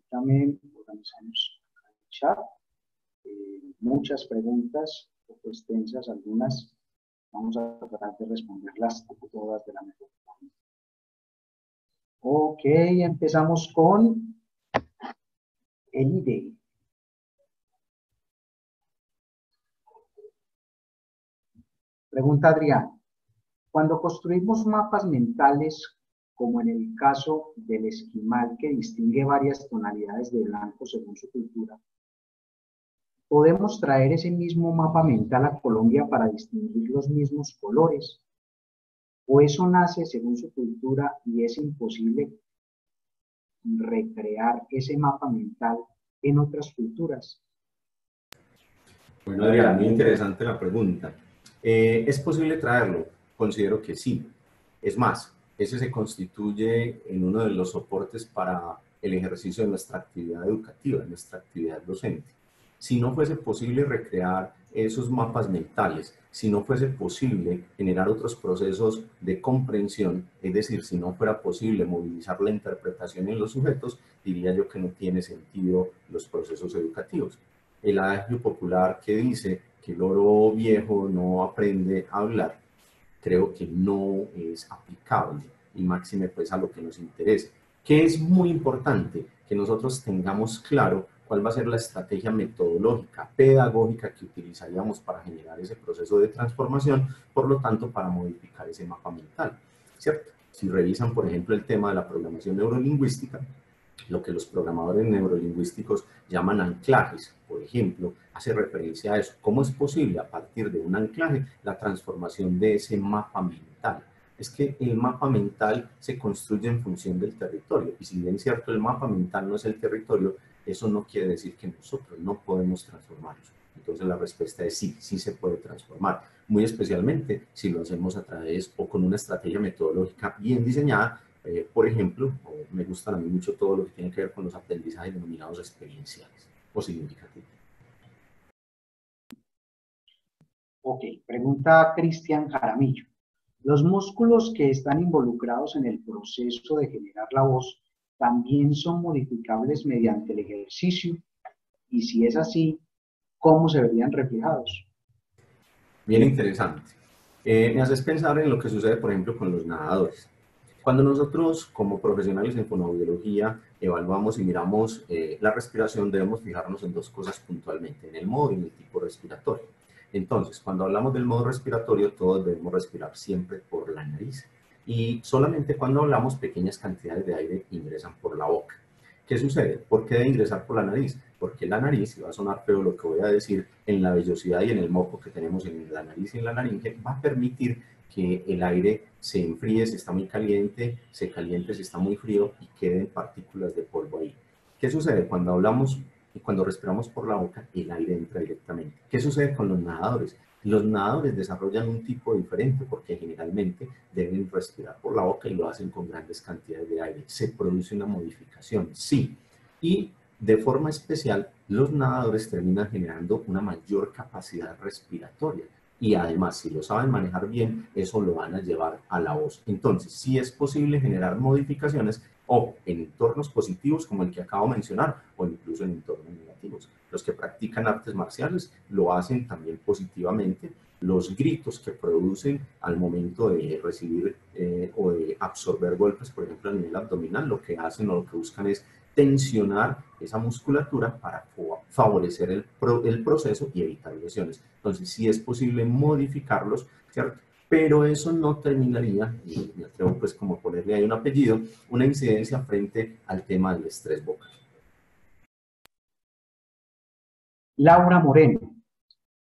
También organizamos el chat. Muchas preguntas, un poco extensas algunas. Vamos a tratar de responderlas todas de la mejor forma. Ok, empezamos con el ID. Pregunta Adrián. Cuando construimos mapas mentales, como en el caso del esquimal que distingue varias tonalidades de blanco según su cultura, ¿podemos traer ese mismo mapa mental a Colombia para distinguir los mismos colores? ¿O eso nace según su cultura y es imposible recrear ese mapa mental en otras culturas? Bueno, Adrián, muy interesante la pregunta. ¿Es posible traerlo? Considero que sí. Es más, ese se constituye en uno de los soportes para el ejercicio de nuestra actividad educativa, de nuestra actividad docente. Si no fuese posible recrear esos mapas mentales, si no fuese posible generar otros procesos de comprensión, es decir, si no fuera posible movilizar la interpretación en los sujetos, diría yo que no tiene sentido los procesos educativos. El adagio popular que dice que el loro viejo no aprende a hablar, creo que no es aplicable y máxime pues a lo que nos interesa. Que es muy importante que nosotros tengamos claro cuál va a ser la estrategia metodológica, pedagógica que utilizaríamos para generar ese proceso de transformación, por lo tanto, para modificar ese mapa mental, ¿cierto? Si revisan, por ejemplo, el tema de la programación neurolingüística, lo que los programadores neurolingüísticos llaman anclajes, por ejemplo, hace referencia a eso. ¿Cómo es posible a partir de un anclaje la transformación de ese mapa mental? Es que el mapa mental se construye en función del territorio, y si bien es cierto el mapa mental no es el territorio, eso no quiere decir que nosotros no podemos transformarnos. Entonces la respuesta es sí, sí se puede transformar, muy especialmente si lo hacemos a través o con una estrategia metodológica bien diseñada. Por ejemplo, me gustan a mí mucho todo lo que tiene que ver con los aprendizajes denominados experienciales o significativos. Ok, pregunta Cristian Jaramillo. ¿Los músculos que están involucrados en el proceso de generar la voz también son modificables mediante el ejercicio? Y si es así, ¿cómo se verían reflejados? Bien interesante. Me haces pensar en lo que sucede, por ejemplo, con los nadadores. Cuando nosotros, como profesionales en fonoaudiología, evaluamos y miramos la respiración, debemos fijarnos en dos cosas puntualmente, en el modo y en el tipo respiratorio. Entonces, cuando hablamos del modo respiratorio, todos debemos respirar siempre por la nariz. Y solamente cuando hablamos, pequeñas cantidades de aire ingresan por la boca. ¿Qué sucede? ¿Por qué debe ingresar por la nariz? Porque la nariz, y va a sonar feo lo que voy a decir, en la vellosidad y en el moco que tenemos en la nariz y en la laringe, va a permitir que el aire se enfríe si está muy caliente, se caliente si está muy frío y queden partículas de polvo ahí. ¿Qué sucede? Cuando hablamos y cuando respiramos por la boca, el aire entra directamente. ¿Qué sucede con los nadadores? Los nadadores desarrollan un tipo diferente porque generalmente deben respirar por la boca y lo hacen con grandes cantidades de aire. Se produce una modificación, sí. Y de forma especial, los nadadores terminan generando una mayor capacidad respiratoria. Y además, si lo saben manejar bien, eso lo van a llevar a la voz. Entonces, sí es posible generar modificaciones o en entornos positivos como el que acabo de mencionar o incluso en entornos negativos. Los que practican artes marciales lo hacen también positivamente. Los gritos que producen al momento de recibir o de absorber golpes, por ejemplo, a nivel abdominal, lo que hacen o lo que buscan es tensionar esa musculatura para favorecer el proceso y evitar lesiones. Entonces, sí es posible modificarlos, ¿cierto? Pero eso no terminaría, y me atrevo pues como a ponerle ahí un apellido, una incidencia frente al tema del estrés vocal. Laura Moreno.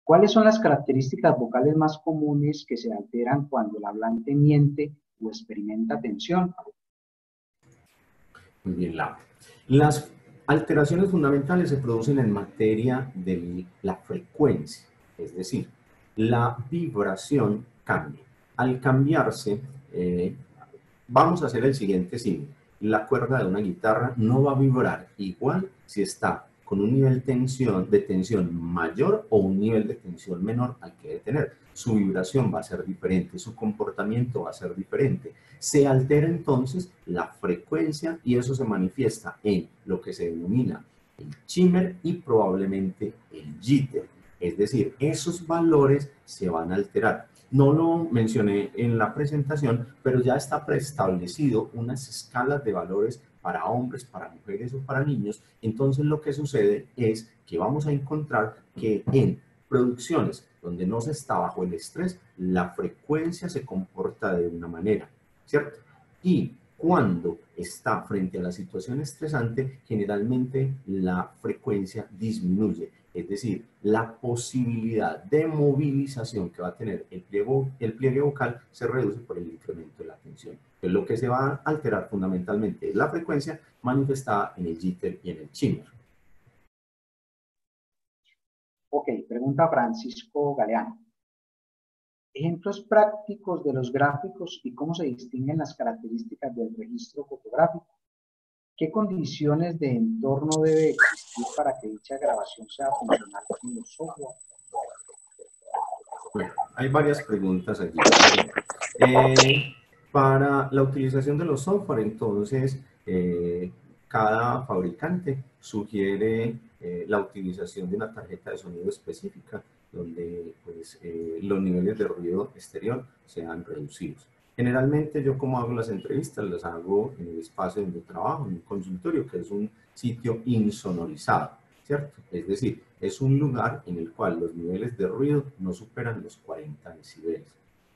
¿Cuáles son las características vocales más comunes que se alteran cuando el hablante miente o experimenta tensión? Muy bien, Laura. Las alteraciones fundamentales se producen en materia de la frecuencia, es decir, la vibración cambia. Al cambiarse, vamos a hacer el siguiente signo. La cuerda de una guitarra no va a vibrar igual si está con un nivel de tensión mayor o un nivel de tensión menor al que debe tener. Su vibración va a ser diferente, su comportamiento va a ser diferente. Se altera entonces la frecuencia y eso se manifiesta en lo que se denomina el shimmer y probablemente el jitter. Es decir, esos valores se van a alterar. No lo mencioné en la presentación, pero ya está preestablecido unas escalas de valores para hombres, para mujeres o para niños. Entonces lo que sucede es que vamos a encontrar que en producciones donde no se está bajo el estrés, la frecuencia se comporta de una manera, ¿cierto? Y cuando está frente a la situación estresante, generalmente la frecuencia disminuye. Es decir, la posibilidad de movilización que va a tener el pliegue vocal se reduce por el incremento de la tensión. Entonces, lo que se va a alterar fundamentalmente es la frecuencia manifestada en el jitter y en el shimmer. Ok, pregunta Francisco Galeano. Ejemplos prácticos de los gráficos y cómo se distinguen las características del registro fotográfico. ¿Qué condiciones de entorno debe existir para que dicha grabación sea funcional en los software? Bueno, hay varias preguntas allí. Para la utilización de los software, entonces, cada fabricante sugiere la utilización de una tarjeta de sonido específica donde pues, los niveles de ruido exterior sean reducidos. Generalmente yo como hago las entrevistas, las hago en el espacio donde trabajo, en un consultorio, que es un sitio insonorizado, ¿cierto? Es decir, es un lugar en el cual los niveles de ruido no superan los 40 decibeles.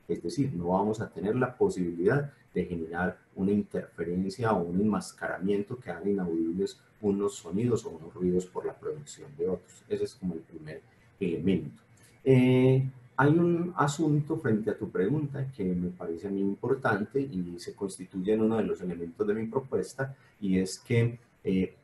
Es decir, no vamos a tener la posibilidad de generar una interferencia o un enmascaramiento que haga inaudibles unos sonidos o unos ruidos por la producción de otros. Ese es como el primer elemento. Hay un asunto frente a tu pregunta que me parece a mí importante y se constituye en uno de los elementos de mi propuesta, y es que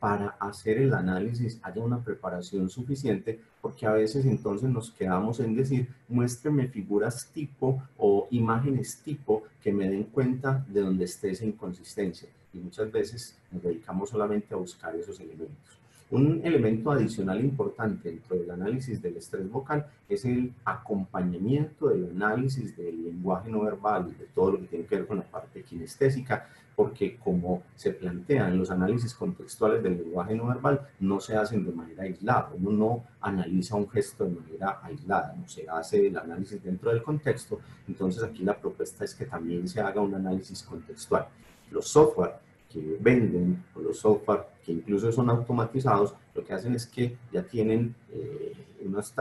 para hacer el análisis haya una preparación suficiente, porque a veces entonces nos quedamos en decir, muéstreme figuras tipo o imágenes tipo que me den cuenta de dónde esté esa inconsistencia, y muchas veces nos dedicamos solamente a buscar esos elementos. Un elemento adicional importante dentro del análisis del estrés vocal es el acompañamiento del análisis del lenguaje no verbal y de todo lo que tiene que ver con la parte kinestésica, porque como se plantean los análisis contextuales del lenguaje no verbal, no se hacen de manera aislada. Uno no analiza un gesto de manera aislada, no se hace el análisis dentro del contexto. Entonces aquí la propuesta es que también se haga un análisis contextual. Los software que venden, o los software que incluso son automatizados, lo que hacen es que ya tienen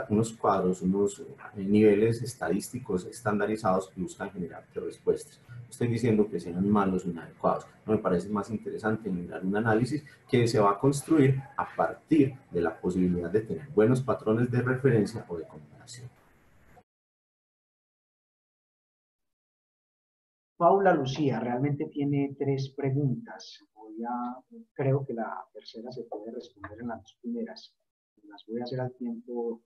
unos cuadros, unos niveles estadísticos estandarizados y buscan generar respuestas. No estoy diciendo que sean malos o inadecuados, no, me parece más interesante generar un análisis que se va a construir a partir de la posibilidad de tener buenos patrones de referencia o de comparación. Paula Lucía realmente tiene 3 preguntas. Creo que la tercera se puede responder en las 2 primeras. Las voy a hacer al tiempo.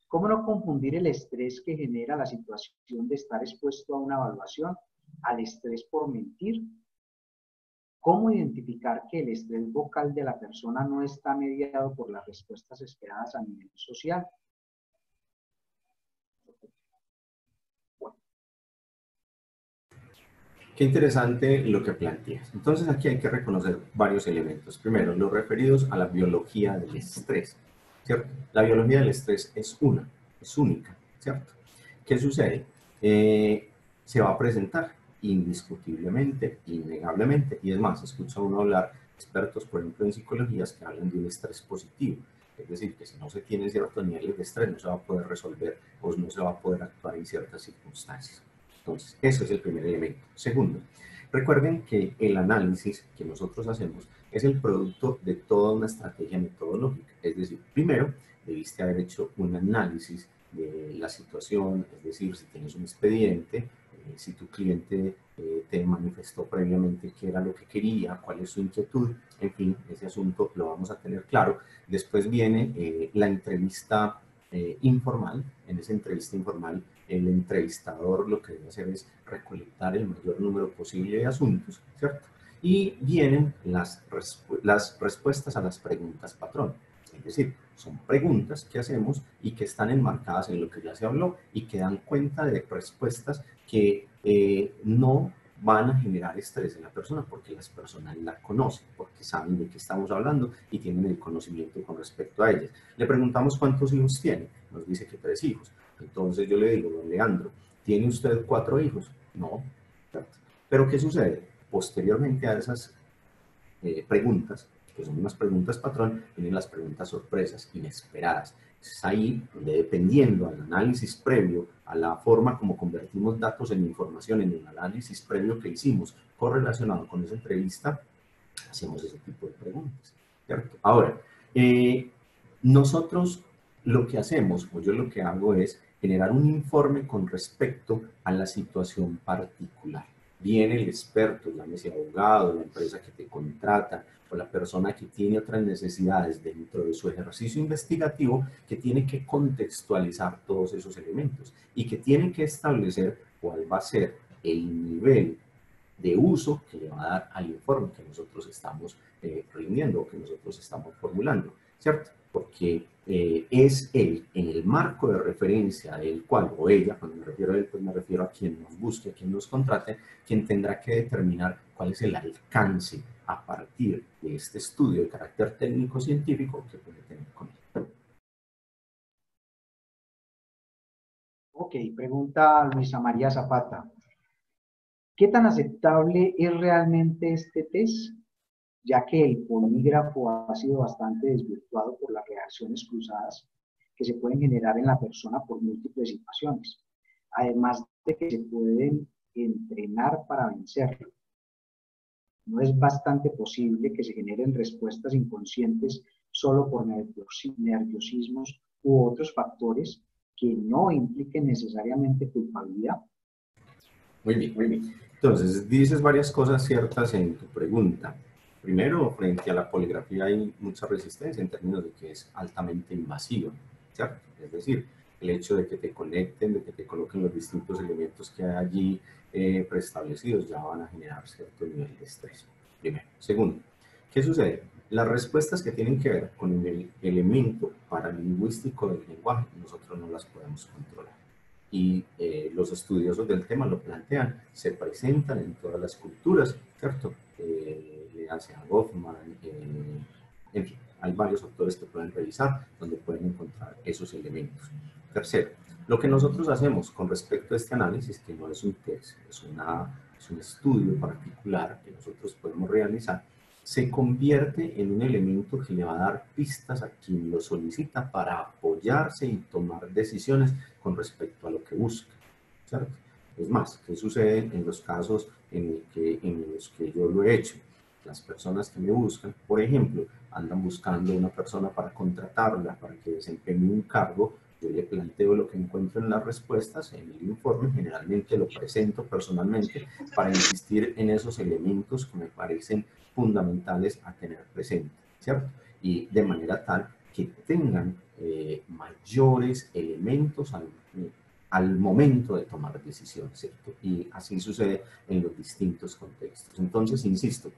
¿Cómo no confundir el estrés que genera la situación de estar expuesto a una evaluación al estrés por mentir? ¿Cómo identificar que el estrés vocal de la persona no está mediado por las respuestas esperadas a nivel social? Qué interesante lo que planteas. Entonces aquí hay que reconocer varios elementos. Primero, los referidos a la biología del estrés, ¿cierto? La biología del estrés es única, ¿cierto? ¿Qué sucede? Se va a presentar indiscutiblemente, innegablemente, y es más, escucha uno hablar, expertos, por ejemplo, en psicologías, que hablan de un estrés positivo. Es decir, que si no se tienen ciertos niveles de estrés, no se va a poder resolver o no se va a poder actuar en ciertas circunstancias. Entonces, eso es el primer elemento. Segundo, recuerden que el análisis que nosotros hacemos es el producto de toda una estrategia metodológica. Es decir, primero, debiste haber hecho un análisis de la situación, es decir, si tienes un expediente, si tu cliente te manifestó previamente qué era lo que quería, cuál es su inquietud, en fin, ese asunto lo vamos a tener claro. Después viene la entrevista informal. En esa entrevista informal, el entrevistador lo que debe hacer es recolectar el mayor número posible de asuntos, ¿cierto? Y vienen las respuestas a las preguntas patrón. Es decir, son preguntas que hacemos y que están enmarcadas en lo que ya se habló y que dan cuenta de respuestas que no van a generar estrés en la persona, porque las personas la conocen, porque saben de qué estamos hablando y tienen el conocimiento con respecto a ellas. Le preguntamos cuántos hijos tiene, nos dice que 3 hijos. Entonces yo le digo, don Leandro, ¿tiene usted 4 hijos? No. Pero ¿qué sucede? Posteriormente a esas preguntas, que son unas preguntas patrón, vienen las preguntas sorpresas, inesperadas. Es ahí donde, dependiendo al análisis previo, a la forma como convertimos datos en información, en el análisis previo que hicimos correlacionado con esa entrevista, hacemos ese tipo de preguntas, ¿cierto? Ahora, nosotros lo que hacemos, o yo lo que hago, es generar un informe con respecto a la situación particular. viene el experto, llámese abogado, la empresa que te contrata o la persona que tiene otras necesidades dentro de su ejercicio investigativo, que tiene que contextualizar todos esos elementos y que tiene que establecer cuál va a ser el nivel de uso que le va a dar al informe que nosotros estamos rindiendo o que nosotros estamos formulando, ¿cierto? Porque es él, en el marco de referencia del cual, o ella, cuando me refiero a él, pues me refiero a quien nos busque, a quien nos contrate, quien tendrá que determinar cuál es el alcance a partir de este estudio de carácter técnico-científico que puede tener con él. Ok, pregunta Luisa María Zapata. ¿Qué tan aceptable es realmente este test? Ya que el polígrafo ha sido bastante desvirtuado por las reacciones cruzadas que se pueden generar en la persona por múltiples situaciones, además de que se pueden entrenar para vencerlo. ¿No es bastante posible que se generen respuestas inconscientes solo por nerviosismos u otros factores que no impliquen necesariamente culpabilidad? Muy bien, muy bien. Entonces, dices varias cosas ciertas en tu pregunta. Primero, frente a la poligrafía hay mucha resistencia en términos de que es altamente invasiva, ¿cierto? Es decir, el hecho de que te conecten, de que te coloquen los distintos elementos que hay allí preestablecidos ya van a generar cierto nivel de estrés. Primero. Segundo, ¿qué sucede? Las respuestas que tienen que ver con el elemento paralingüístico del lenguaje, nosotros no las podemos controlar. Y los estudiosos del tema lo plantean, se presentan en todas las culturas, ¿cierto? Le hace a Goffman, en fin, hay varios autores que pueden revisar donde pueden encontrar esos elementos. Tercero, lo que nosotros hacemos con respecto a este análisis, que no es un test, es un estudio particular que nosotros podemos realizar, se convierte en un elemento que le va a dar pistas a quien lo solicita para apoyarse y tomar decisiones con respecto a lo que busca, ¿cierto? Es más, ¿qué sucede en los casos en los que yo lo he hecho? Las personas que me buscan, por ejemplo, andan buscando una persona para contratarla, para que desempeñe un cargo, yo le planteo lo que encuentro en las respuestas, en el informe, generalmente lo presento personalmente para insistir en esos elementos que me parecen fundamentales a tener presente, ¿cierto? Y de manera tal que tengan mayores elementos al momento de tomar decisiones, ¿cierto? Y así sucede en los distintos contextos. Entonces, insisto,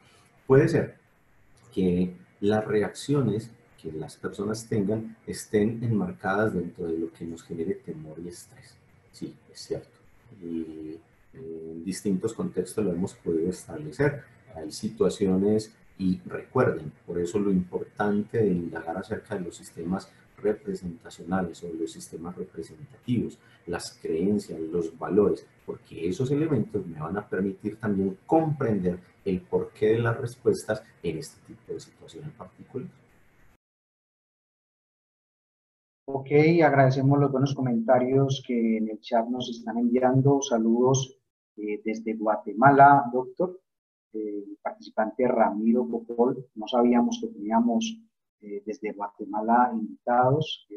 puede ser que las reacciones que las personas tengan estén enmarcadas dentro de lo que nos genere temor y estrés. Sí, es cierto. Y en distintos contextos lo hemos podido establecer. Hay situaciones, y recuerden, por eso lo importante de indagar acerca de los sistemas representacionales o los sistemas representativos, las creencias, los valores, porque esos elementos me van a permitir también comprender el porqué de las respuestas en este tipo de situación en particular. Ok, agradecemos los buenos comentarios que en el chat nos están enviando. Saludos desde Guatemala, doctor. El participante Ramiro Popol, no sabíamos que teníamos desde Guatemala invitados.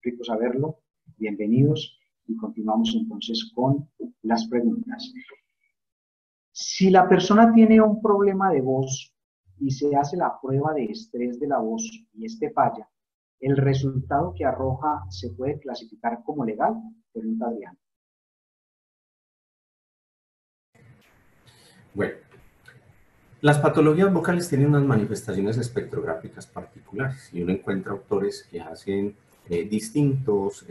Rico saberlo. Bienvenidos. Y continuamos entonces con las preguntas. Si la persona tiene un problema de voz y se hace la prueba de estrés de la voz y este falla, ¿el resultado que arroja se puede clasificar como legal? Pregunta Adrián. Bueno, las patologías vocales tienen unas manifestaciones espectrográficas particulares y uno encuentra autores que hacen distintos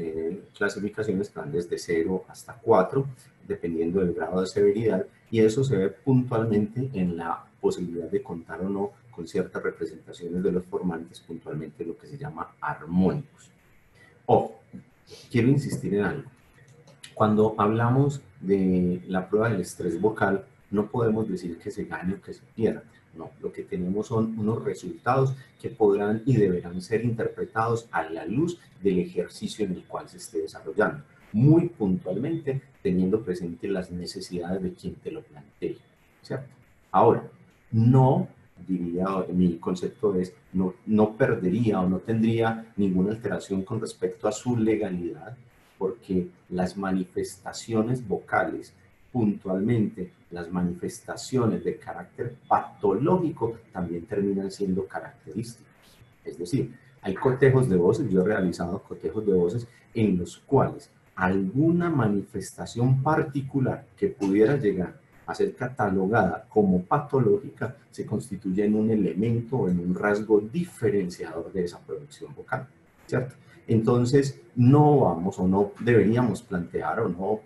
clasificaciones que van desde 0 hasta 4, dependiendo del grado de severidad, y eso se ve puntualmente en la posibilidad de contar o no con ciertas representaciones de los formantes, puntualmente lo que se llama armónicos. Quiero insistir en algo. Cuando hablamos de la prueba del estrés vocal, no podemos decir que se gane o que se pierda. No, lo que tenemos son unos resultados que podrán y deberán ser interpretados a la luz del ejercicio en el cual se esté desarrollando, muy puntualmente teniendo presente las necesidades de quien te lo plantee, ¿cierto? Ahora, no diría, mi concepto es, no perdería o no tendría ninguna alteración con respecto a su legalidad, porque las manifestaciones vocales puntualmente las manifestaciones de carácter patológico también terminan siendo características. Es decir, hay cotejos de voces, yo he realizado cotejos de voces en los cuales alguna manifestación particular que pudiera llegar a ser catalogada como patológica se constituye en un elemento o en un rasgo diferenciador de esa producción vocal, ¿cierto? Entonces, no vamos o no deberíamos plantear o no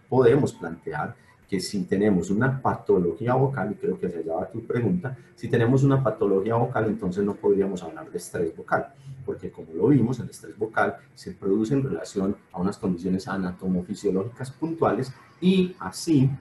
podemos plantear que si tenemos una patología vocal, y creo que hacia allá va tu pregunta, si tenemos una patología vocal, entonces no podríamos hablar de estrés vocal, porque como lo vimos, el estrés vocal se produce en relación a unas condiciones anatomofisiológicas puntuales y así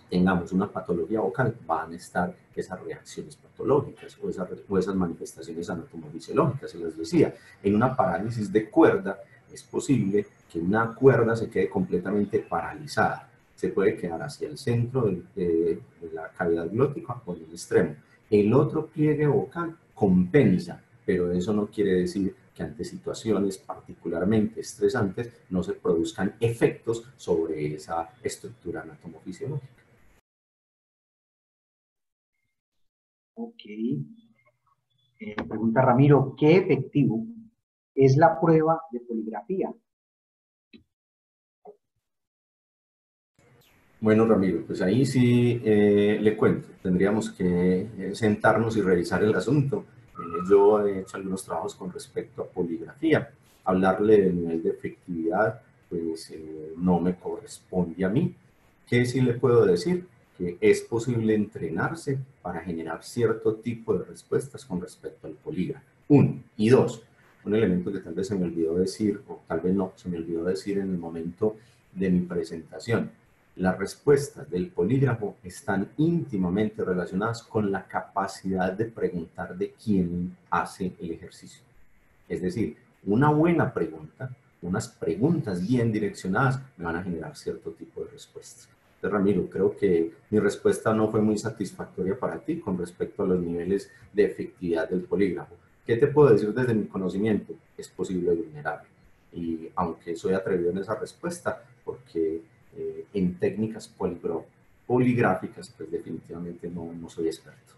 tengamos una patología vocal, van a estar esas reacciones patológicas o esas manifestaciones anatomofisiológicas. Se les decía, en una parálisis de cuerda es posible que una cuerda se quede completamente paralizada. Se puede quedar hacia el centro de la cavidad glótica o en el extremo. El otro pliegue vocal compensa, pero eso no quiere decir que ante situaciones particularmente estresantes no se produzcan efectos sobre esa estructura anatomofisiológica. Ok. Pregunta Ramiro, ¿qué efectivo es la prueba de poligrafía? Bueno, Ramiro, pues ahí sí le cuento. Tendríamos que sentarnos y revisar el asunto. Yo he hecho algunos trabajos con respecto a poligrafía. Hablarle del nivel de efectividad, pues no me corresponde a mí. ¿Qué sí le puedo decir? Que es posible entrenarse para generar cierto tipo de respuestas con respecto al polígrafo. Uno. Y dos, un elemento que tal vez se me olvidó decir, o tal vez no, se me olvidó decir en el momento de mi presentación. Las respuestas del polígrafo están íntimamente relacionadas con la capacidad de preguntar de quien hace el ejercicio. Es decir, una buena pregunta, unas preguntas bien direccionadas me van a generar cierto tipo de respuestas. Entonces, Ramiro, creo que mi respuesta no fue muy satisfactoria para ti con respecto a los niveles de efectividad del polígrafo. ¿Qué te puedo decir desde mi conocimiento? Es posible vulnerarlo. Y aunque soy atrevido en esa respuesta, porque en técnicas poligráficas, pues definitivamente no soy experto.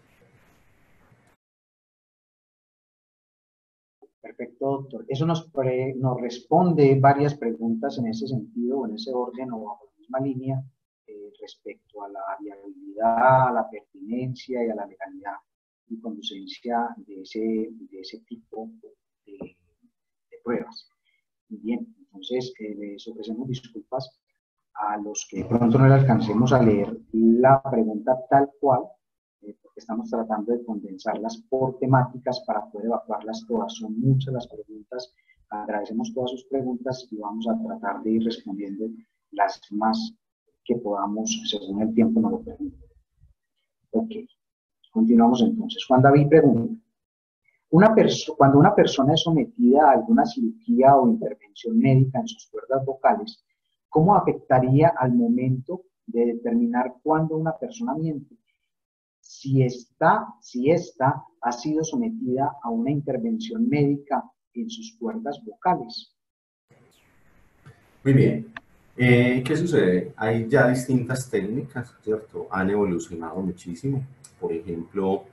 Perfecto, doctor. Eso nos responde varias preguntas en ese sentido, en ese orden o bajo la misma línea, respecto a la viabilidad, a la pertinencia y a la legalidad y conducencia de ese tipo de pruebas. Bien, entonces les ofrecemos disculpas a los que de pronto no le alcancemos a leer la pregunta tal cual, porque estamos tratando de condensarlas por temáticas para poder evacuarlas todas. Son muchas las preguntas, agradecemos todas sus preguntas y vamos a tratar de ir respondiendo las más que podamos según el tiempo nos lo permite. Ok, continuamos entonces. Juan David pregunta, cuando una persona es sometida a alguna cirugía o intervención médica en sus cuerdas vocales, ¿cómo afectaría al momento de determinar cuándo una persona miente? Si esta ha sido sometida a una intervención médica en sus cuerdas vocales. Muy bien. ¿Qué sucede? Hay ya distintas técnicas, ¿cierto? Han evolucionado muchísimo. Por ejemplo,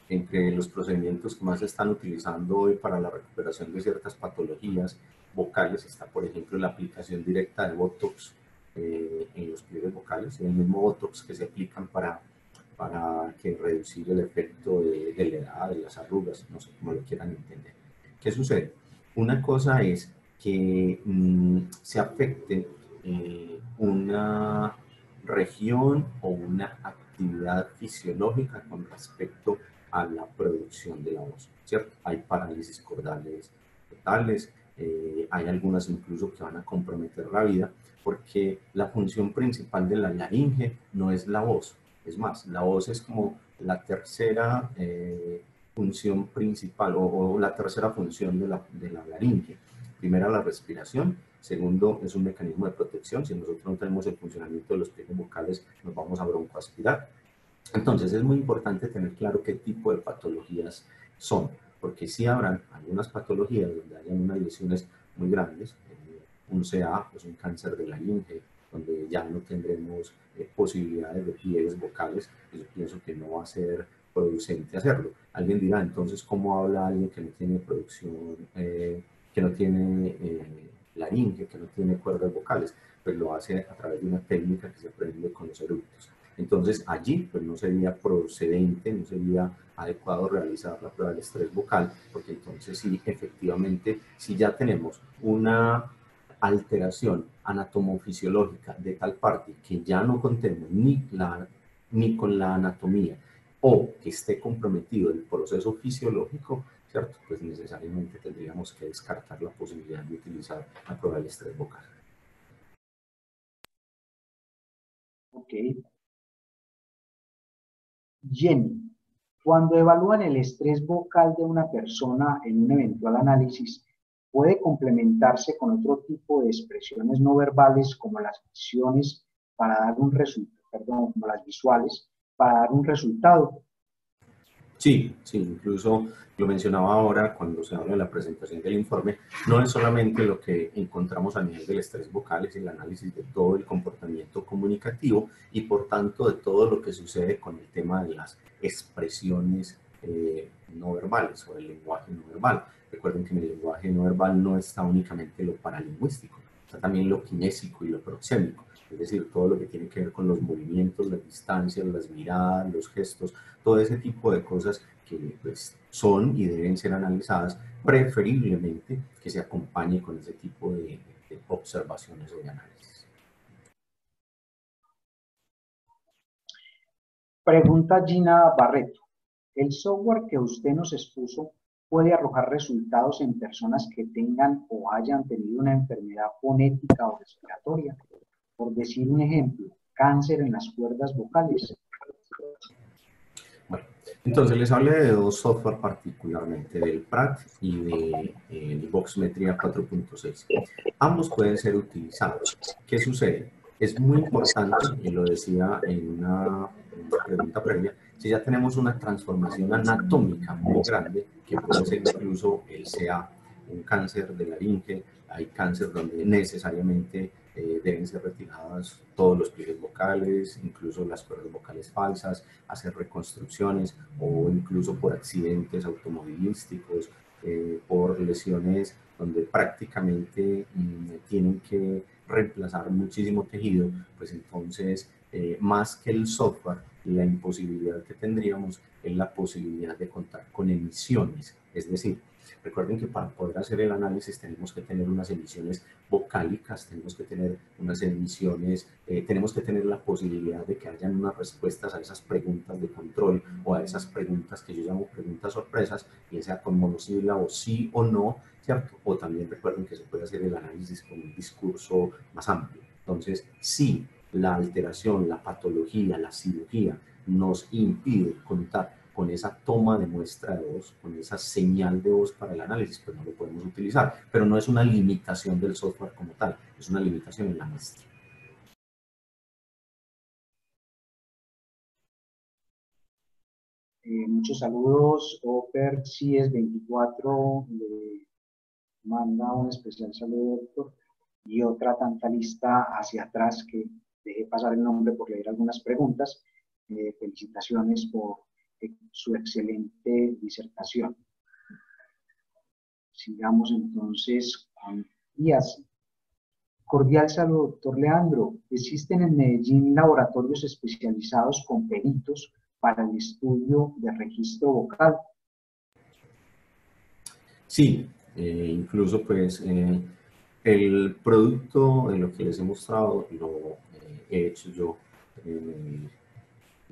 entre los procedimientos que más se están utilizando hoy para la recuperación de ciertas patologías vocales está, por ejemplo, la aplicación directa de Botox en los pliegues vocales, el mismo Botox que se aplican para que reducir el efecto de la edad, de las arrugas, no sé cómo lo quieran entender. ¿Qué sucede? Una cosa es que se afecte una región o una actividad fisiológica con respecto a la producción de la voz, ¿cierto? Hay parálisis cordales totales, hay algunas incluso que van a comprometer la vida, porque la función principal de la laringe no es la voz. Es más, la voz es como la tercera función principal o la tercera función de la laringe. Primera, la respiración. Segundo, es un mecanismo de protección. Si nosotros no tenemos el funcionamiento de los pliegues vocales, nos vamos a broncoaspirar. Entonces, es muy importante tener claro qué tipo de patologías son, porque sí habrán algunas patologías donde hayan unas lesiones muy grandes, un CA, pues un cáncer de laringe, donde ya no tendremos posibilidades de pliegues vocales, pues yo pienso que no va a ser producente hacerlo. Alguien dirá, entonces, ¿cómo habla alguien que no tiene producción, que no tiene laringe, que no tiene cuerdas vocales? Pues lo hace a través de una técnica que se aprende con los eructos. Entonces, allí pues no sería procedente, no sería adecuado realizar la prueba del estrés vocal, porque entonces sí, efectivamente, si ya tenemos una alteración anatomofisiológica de tal parte que ya no contemos ni con la anatomía o que esté comprometido el proceso fisiológico, ¿cierto? Pues necesariamente tendríamos que descartar la posibilidad de utilizar la prueba del estrés vocal. Ok. Jenny, cuando evalúan el estrés vocal de una persona en un eventual análisis, puede complementarse con otro tipo de expresiones no verbales como las visiones para dar un resultado, perdón, como las visuales para dar un resultado. Sí, sí, incluso lo mencionaba ahora cuando se habla de la presentación del informe, no es solamente lo que encontramos a nivel del estrés vocal, es el análisis de todo el comportamiento comunicativo y por tanto de todo lo que sucede con el tema de las expresiones no verbales o el lenguaje no verbal. Recuerden que en el lenguaje no verbal no está únicamente lo paralingüístico, está también lo kinésico y lo proxémico, es decir, todo lo que tiene que ver con los movimientos, las distancias, las miradas, los gestos, todo ese tipo de cosas que pues, son y deben ser analizadas, preferiblemente que se acompañe con ese tipo de observaciones o de análisis. Pregunta Gina Barreto. ¿El software que usted nos expuso puede arrojar resultados en personas que tengan o hayan tenido una enfermedad fonética o respiratoria? Por decir un ejemplo, cáncer en las cuerdas vocales. Bueno, entonces les hablé de dos software particularmente, del PRAT y de Voxmetria 4.6. Ambos pueden ser utilizados. ¿Qué sucede? Es muy importante, y lo decía en una pregunta previa, si ya tenemos una transformación anatómica muy grande, que puede ser incluso el CA, un cáncer de laringe, hay cáncer donde necesariamente deben ser retiradas todos los pliegues vocales, incluso las cuerdas vocales falsas, hacer reconstrucciones o incluso por accidentes automovilísticos, por lesiones donde prácticamente tienen que reemplazar muchísimo tejido, pues entonces más que el software, la imposibilidad que tendríamos es la posibilidad de contar con emisiones, es decir, recuerden que para poder hacer el análisis tenemos que tener unas emisiones vocálicas, tenemos que tener unas emisiones, tenemos que tener la posibilidad de que hayan unas respuestas a esas preguntas de control o a esas preguntas que yo llamo preguntas sorpresas, bien sea con monosílabo sí o no, ¿cierto? O también recuerden que se puede hacer el análisis con un discurso más amplio. Entonces, si la alteración, la patología, la cirugía nos impide contar con esa toma de muestra de voz, con esa señal de voz para el análisis, pues no lo podemos utilizar. Pero no es una limitación del software como tal, es una limitación en la muestra. Muchos saludos. Oper CIES 24 le manda un especial saludo, doctor. Y otra tanta lista hacia atrás que dejé pasar el nombre por leer algunas preguntas. Felicitaciones por su excelente disertación. Sigamos entonces con IAS. Cordial saludo, doctor Leandro. ¿Existen en Medellín laboratorios especializados con peritos para el estudio de registro vocal? Sí, incluso pues el producto de lo que les he mostrado lo he hecho yo en el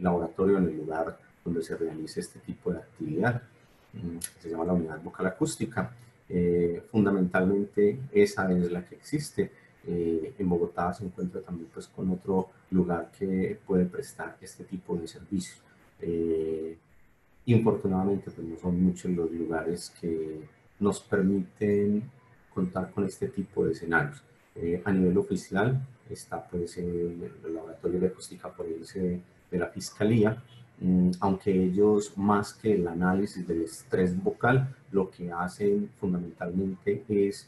laboratorio, en el lugar donde se realiza este tipo de actividad, que se llama la unidad vocal acústica. Fundamentalmente esa es la que existe. En Bogotá se encuentra también pues con otro lugar que puede prestar este tipo de servicios. Infortunadamente pues no son muchos los lugares que nos permiten contar con este tipo de escenarios. A nivel oficial está pues el laboratorio de acústica forense de la Fiscalía, aunque ellos más que el análisis del estrés vocal, lo que hacen fundamentalmente es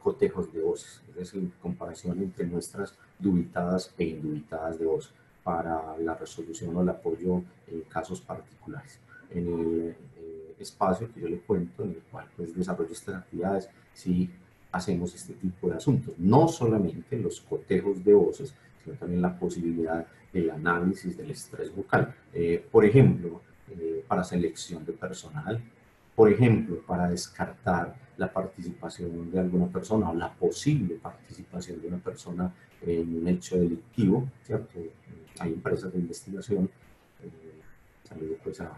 cotejos de voces, es decir, comparación entre muestras dubitadas e indubitadas de voz para la resolución o el apoyo en casos particulares. En el espacio que yo le cuento, en el cual pues desarrollo estas actividades, sí hacemos este tipo de asuntos, no solamente los cotejos de voces, sino también la posibilidad del análisis del estrés vocal. Por ejemplo, para selección de personal, por ejemplo, para descartar la participación de alguna persona o la posible participación de una persona en un hecho delictivo, ¿cierto? Hay empresas de investigación, saludo pues a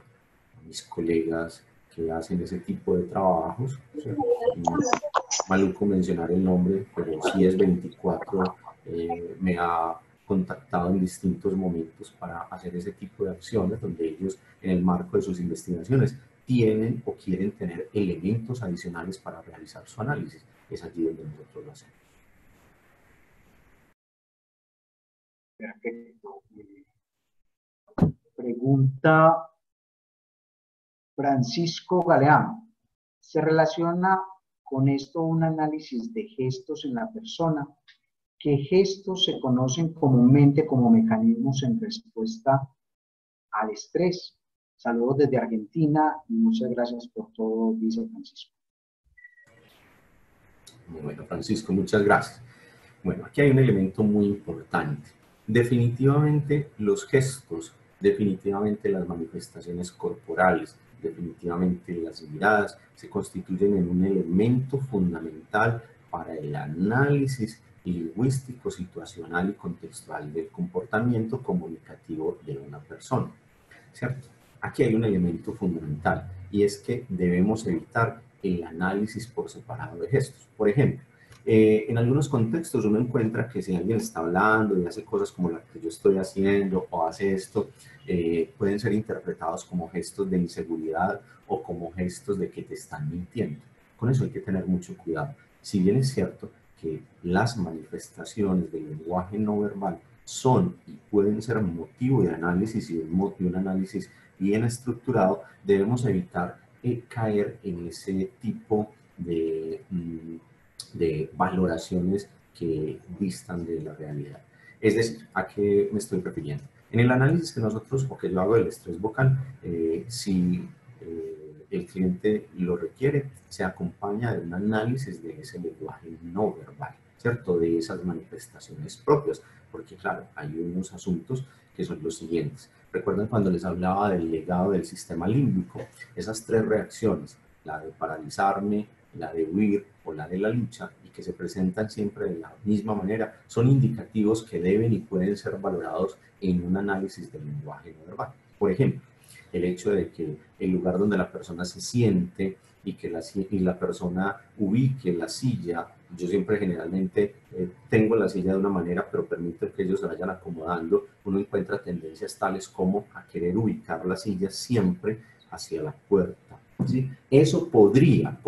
mis colegas que hacen ese tipo de trabajos, ¿cierto? Maluco mencionar el nombre, pero sí es 24, me ha contactado en distintos momentos para hacer ese tipo de acciones, donde ellos, en el marco de sus investigaciones, tienen o quieren tener elementos adicionales para realizar su análisis. Es allí donde nosotros lo hacemos. Perfecto. Pregunta Francisco Galeán. ¿Se relaciona con esto un análisis de gestos en la persona? ¿Qué gestos se conocen comúnmente como mecanismos en respuesta al estrés? Saludos desde Argentina y muchas gracias por todo, dice Francisco. Bueno, Francisco, muchas gracias. Bueno, aquí hay un elemento muy importante. Definitivamente los gestos, definitivamente las manifestaciones corporales, definitivamente las miradas se constituyen en un elemento fundamental para el análisis lingüístico, situacional y contextual del comportamiento comunicativo de una persona, ¿cierto? Aquí hay un elemento fundamental y es que debemos evitar el análisis por separado de gestos. Por ejemplo, en algunos contextos uno encuentra que si alguien está hablando y hace cosas como las que yo estoy haciendo o hace esto, pueden ser interpretados como gestos de inseguridad o como gestos de que te están mintiendo. Con eso hay que tener mucho cuidado. Si bien es cierto que las manifestaciones del lenguaje no verbal son y pueden ser motivo de análisis y un análisis bien estructurado, debemos evitar caer en ese tipo de valoraciones que distan de la realidad. Es decir, ¿a qué me estoy refiriendo? En el análisis que nosotros, o que yo hago del estrés vocal, si el cliente lo requiere, se acompaña de un análisis de ese lenguaje no verbal, ¿cierto? De esas manifestaciones propias, porque claro, hay unos asuntos que son los siguientes. ¿Recuerdan cuando les hablaba del legado del sistema límbico? Esas tres reacciones, la de paralizarme, la de huir o la de la lucha, y que se presentan siempre de la misma manera, son indicativos que deben y pueden ser valorados en un análisis del lenguaje no verbal. Por ejemplo, el hecho de que el lugar donde la persona se siente y que la persona ubique la silla, yo siempre generalmente tengo la silla de una manera, pero permito que ellos se vayan acomodando, uno encuentra tendencias tales como a querer ubicar la silla siempre hacia la puerta, ¿sí? Eso podría,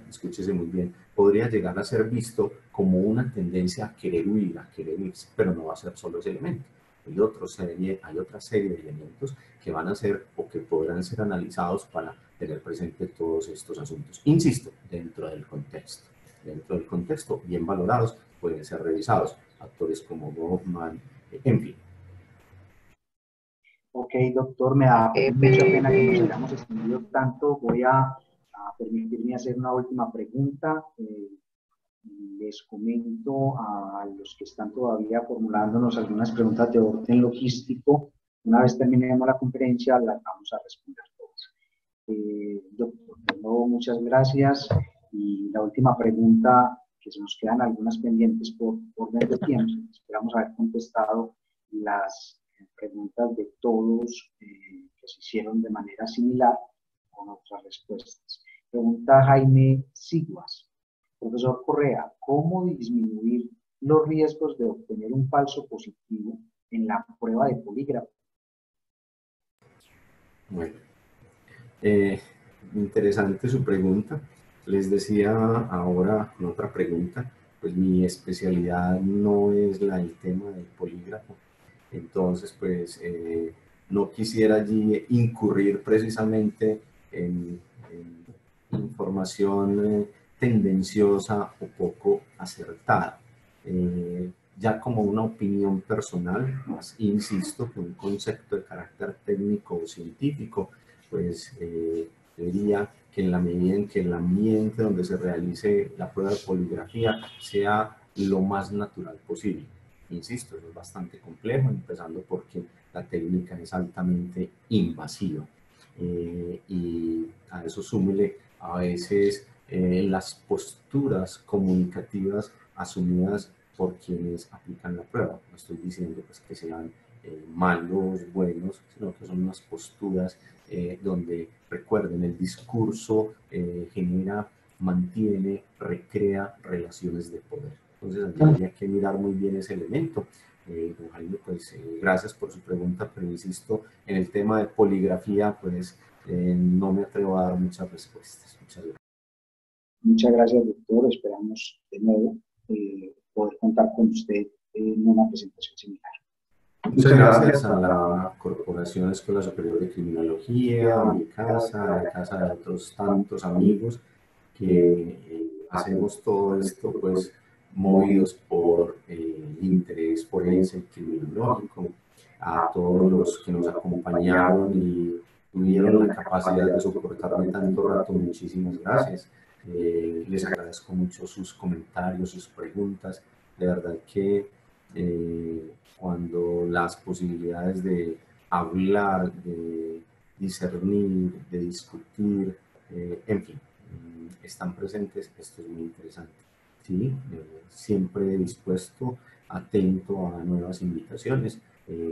escúchese muy bien, podría llegar a ser visto como una tendencia a querer huir, pero no va a ser solo ese elemento. Hay otra serie de elementos que van a ser o que podrán ser analizados para tener presente todos estos asuntos. Insisto, dentro del contexto, bien valorados, pueden ser revisados. Actores como Goffman, en fin. Ok, doctor, me da mucha pena que nos hayamos extendido tanto. Voy a permitirme hacer una última pregunta. Les comento a los que están todavía formulándonos algunas preguntas de orden logístico. Una vez terminemos la conferencia, las vamos a responder todas. Doctor, de nuevo, muchas gracias. Y la última pregunta, que se nos quedan algunas pendientes por orden de tiempo. Esperamos haber contestado las preguntas de todos que se hicieron de manera similar con otras respuestas. Pregunta Jaime Siguas. Profesor Correa, ¿cómo disminuir los riesgos de obtener un falso positivo en la prueba de polígrafo? Bueno, interesante su pregunta. Les decía ahora con otra pregunta, pues mi especialidad no es el tema del polígrafo. Entonces, pues no quisiera allí incurrir precisamente en información tendenciosa o poco acertada. Ya como una opinión personal, más insisto que un concepto de carácter técnico o científico, pues diría que en la medida en que el ambiente donde se realice la prueba de poligrafía sea lo más natural posible. Insisto, eso es bastante complejo, empezando porque la técnica es altamente invasiva. Y a eso súmele a veces las posturas comunicativas asumidas por quienes aplican la prueba. No estoy diciendo pues, que sean malos, buenos, sino que son unas posturas donde, recuerden, el discurso genera, mantiene, recrea relaciones de poder. Entonces, habría que mirar muy bien ese elemento. Don Jaime, pues gracias por su pregunta, pero insisto, en el tema de poligrafía, pues no me atrevo a dar muchas respuestas. Muchas gracias. Muchas gracias, doctor. Esperamos de nuevo poder contar con usted en una presentación similar. Muchas gracias a la Corporación Escuela Superior de Criminología, a mi casa, a la casa de otros tantos amigos que hacemos todo esto, pues movidos por el interés forense y criminológico, a todos los que nos acompañaron y tuvieron la capacidad de soportarme tanto rato, muchísimas gracias. Les agradezco mucho sus comentarios, sus preguntas, de verdad que cuando las posibilidades de hablar, de discernir, de discutir, en fin, están presentes, esto es muy interesante. ¿Sí? Siempre dispuesto, atento a nuevas invitaciones.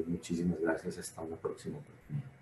Muchísimas gracias, hasta una próxima oportunidad.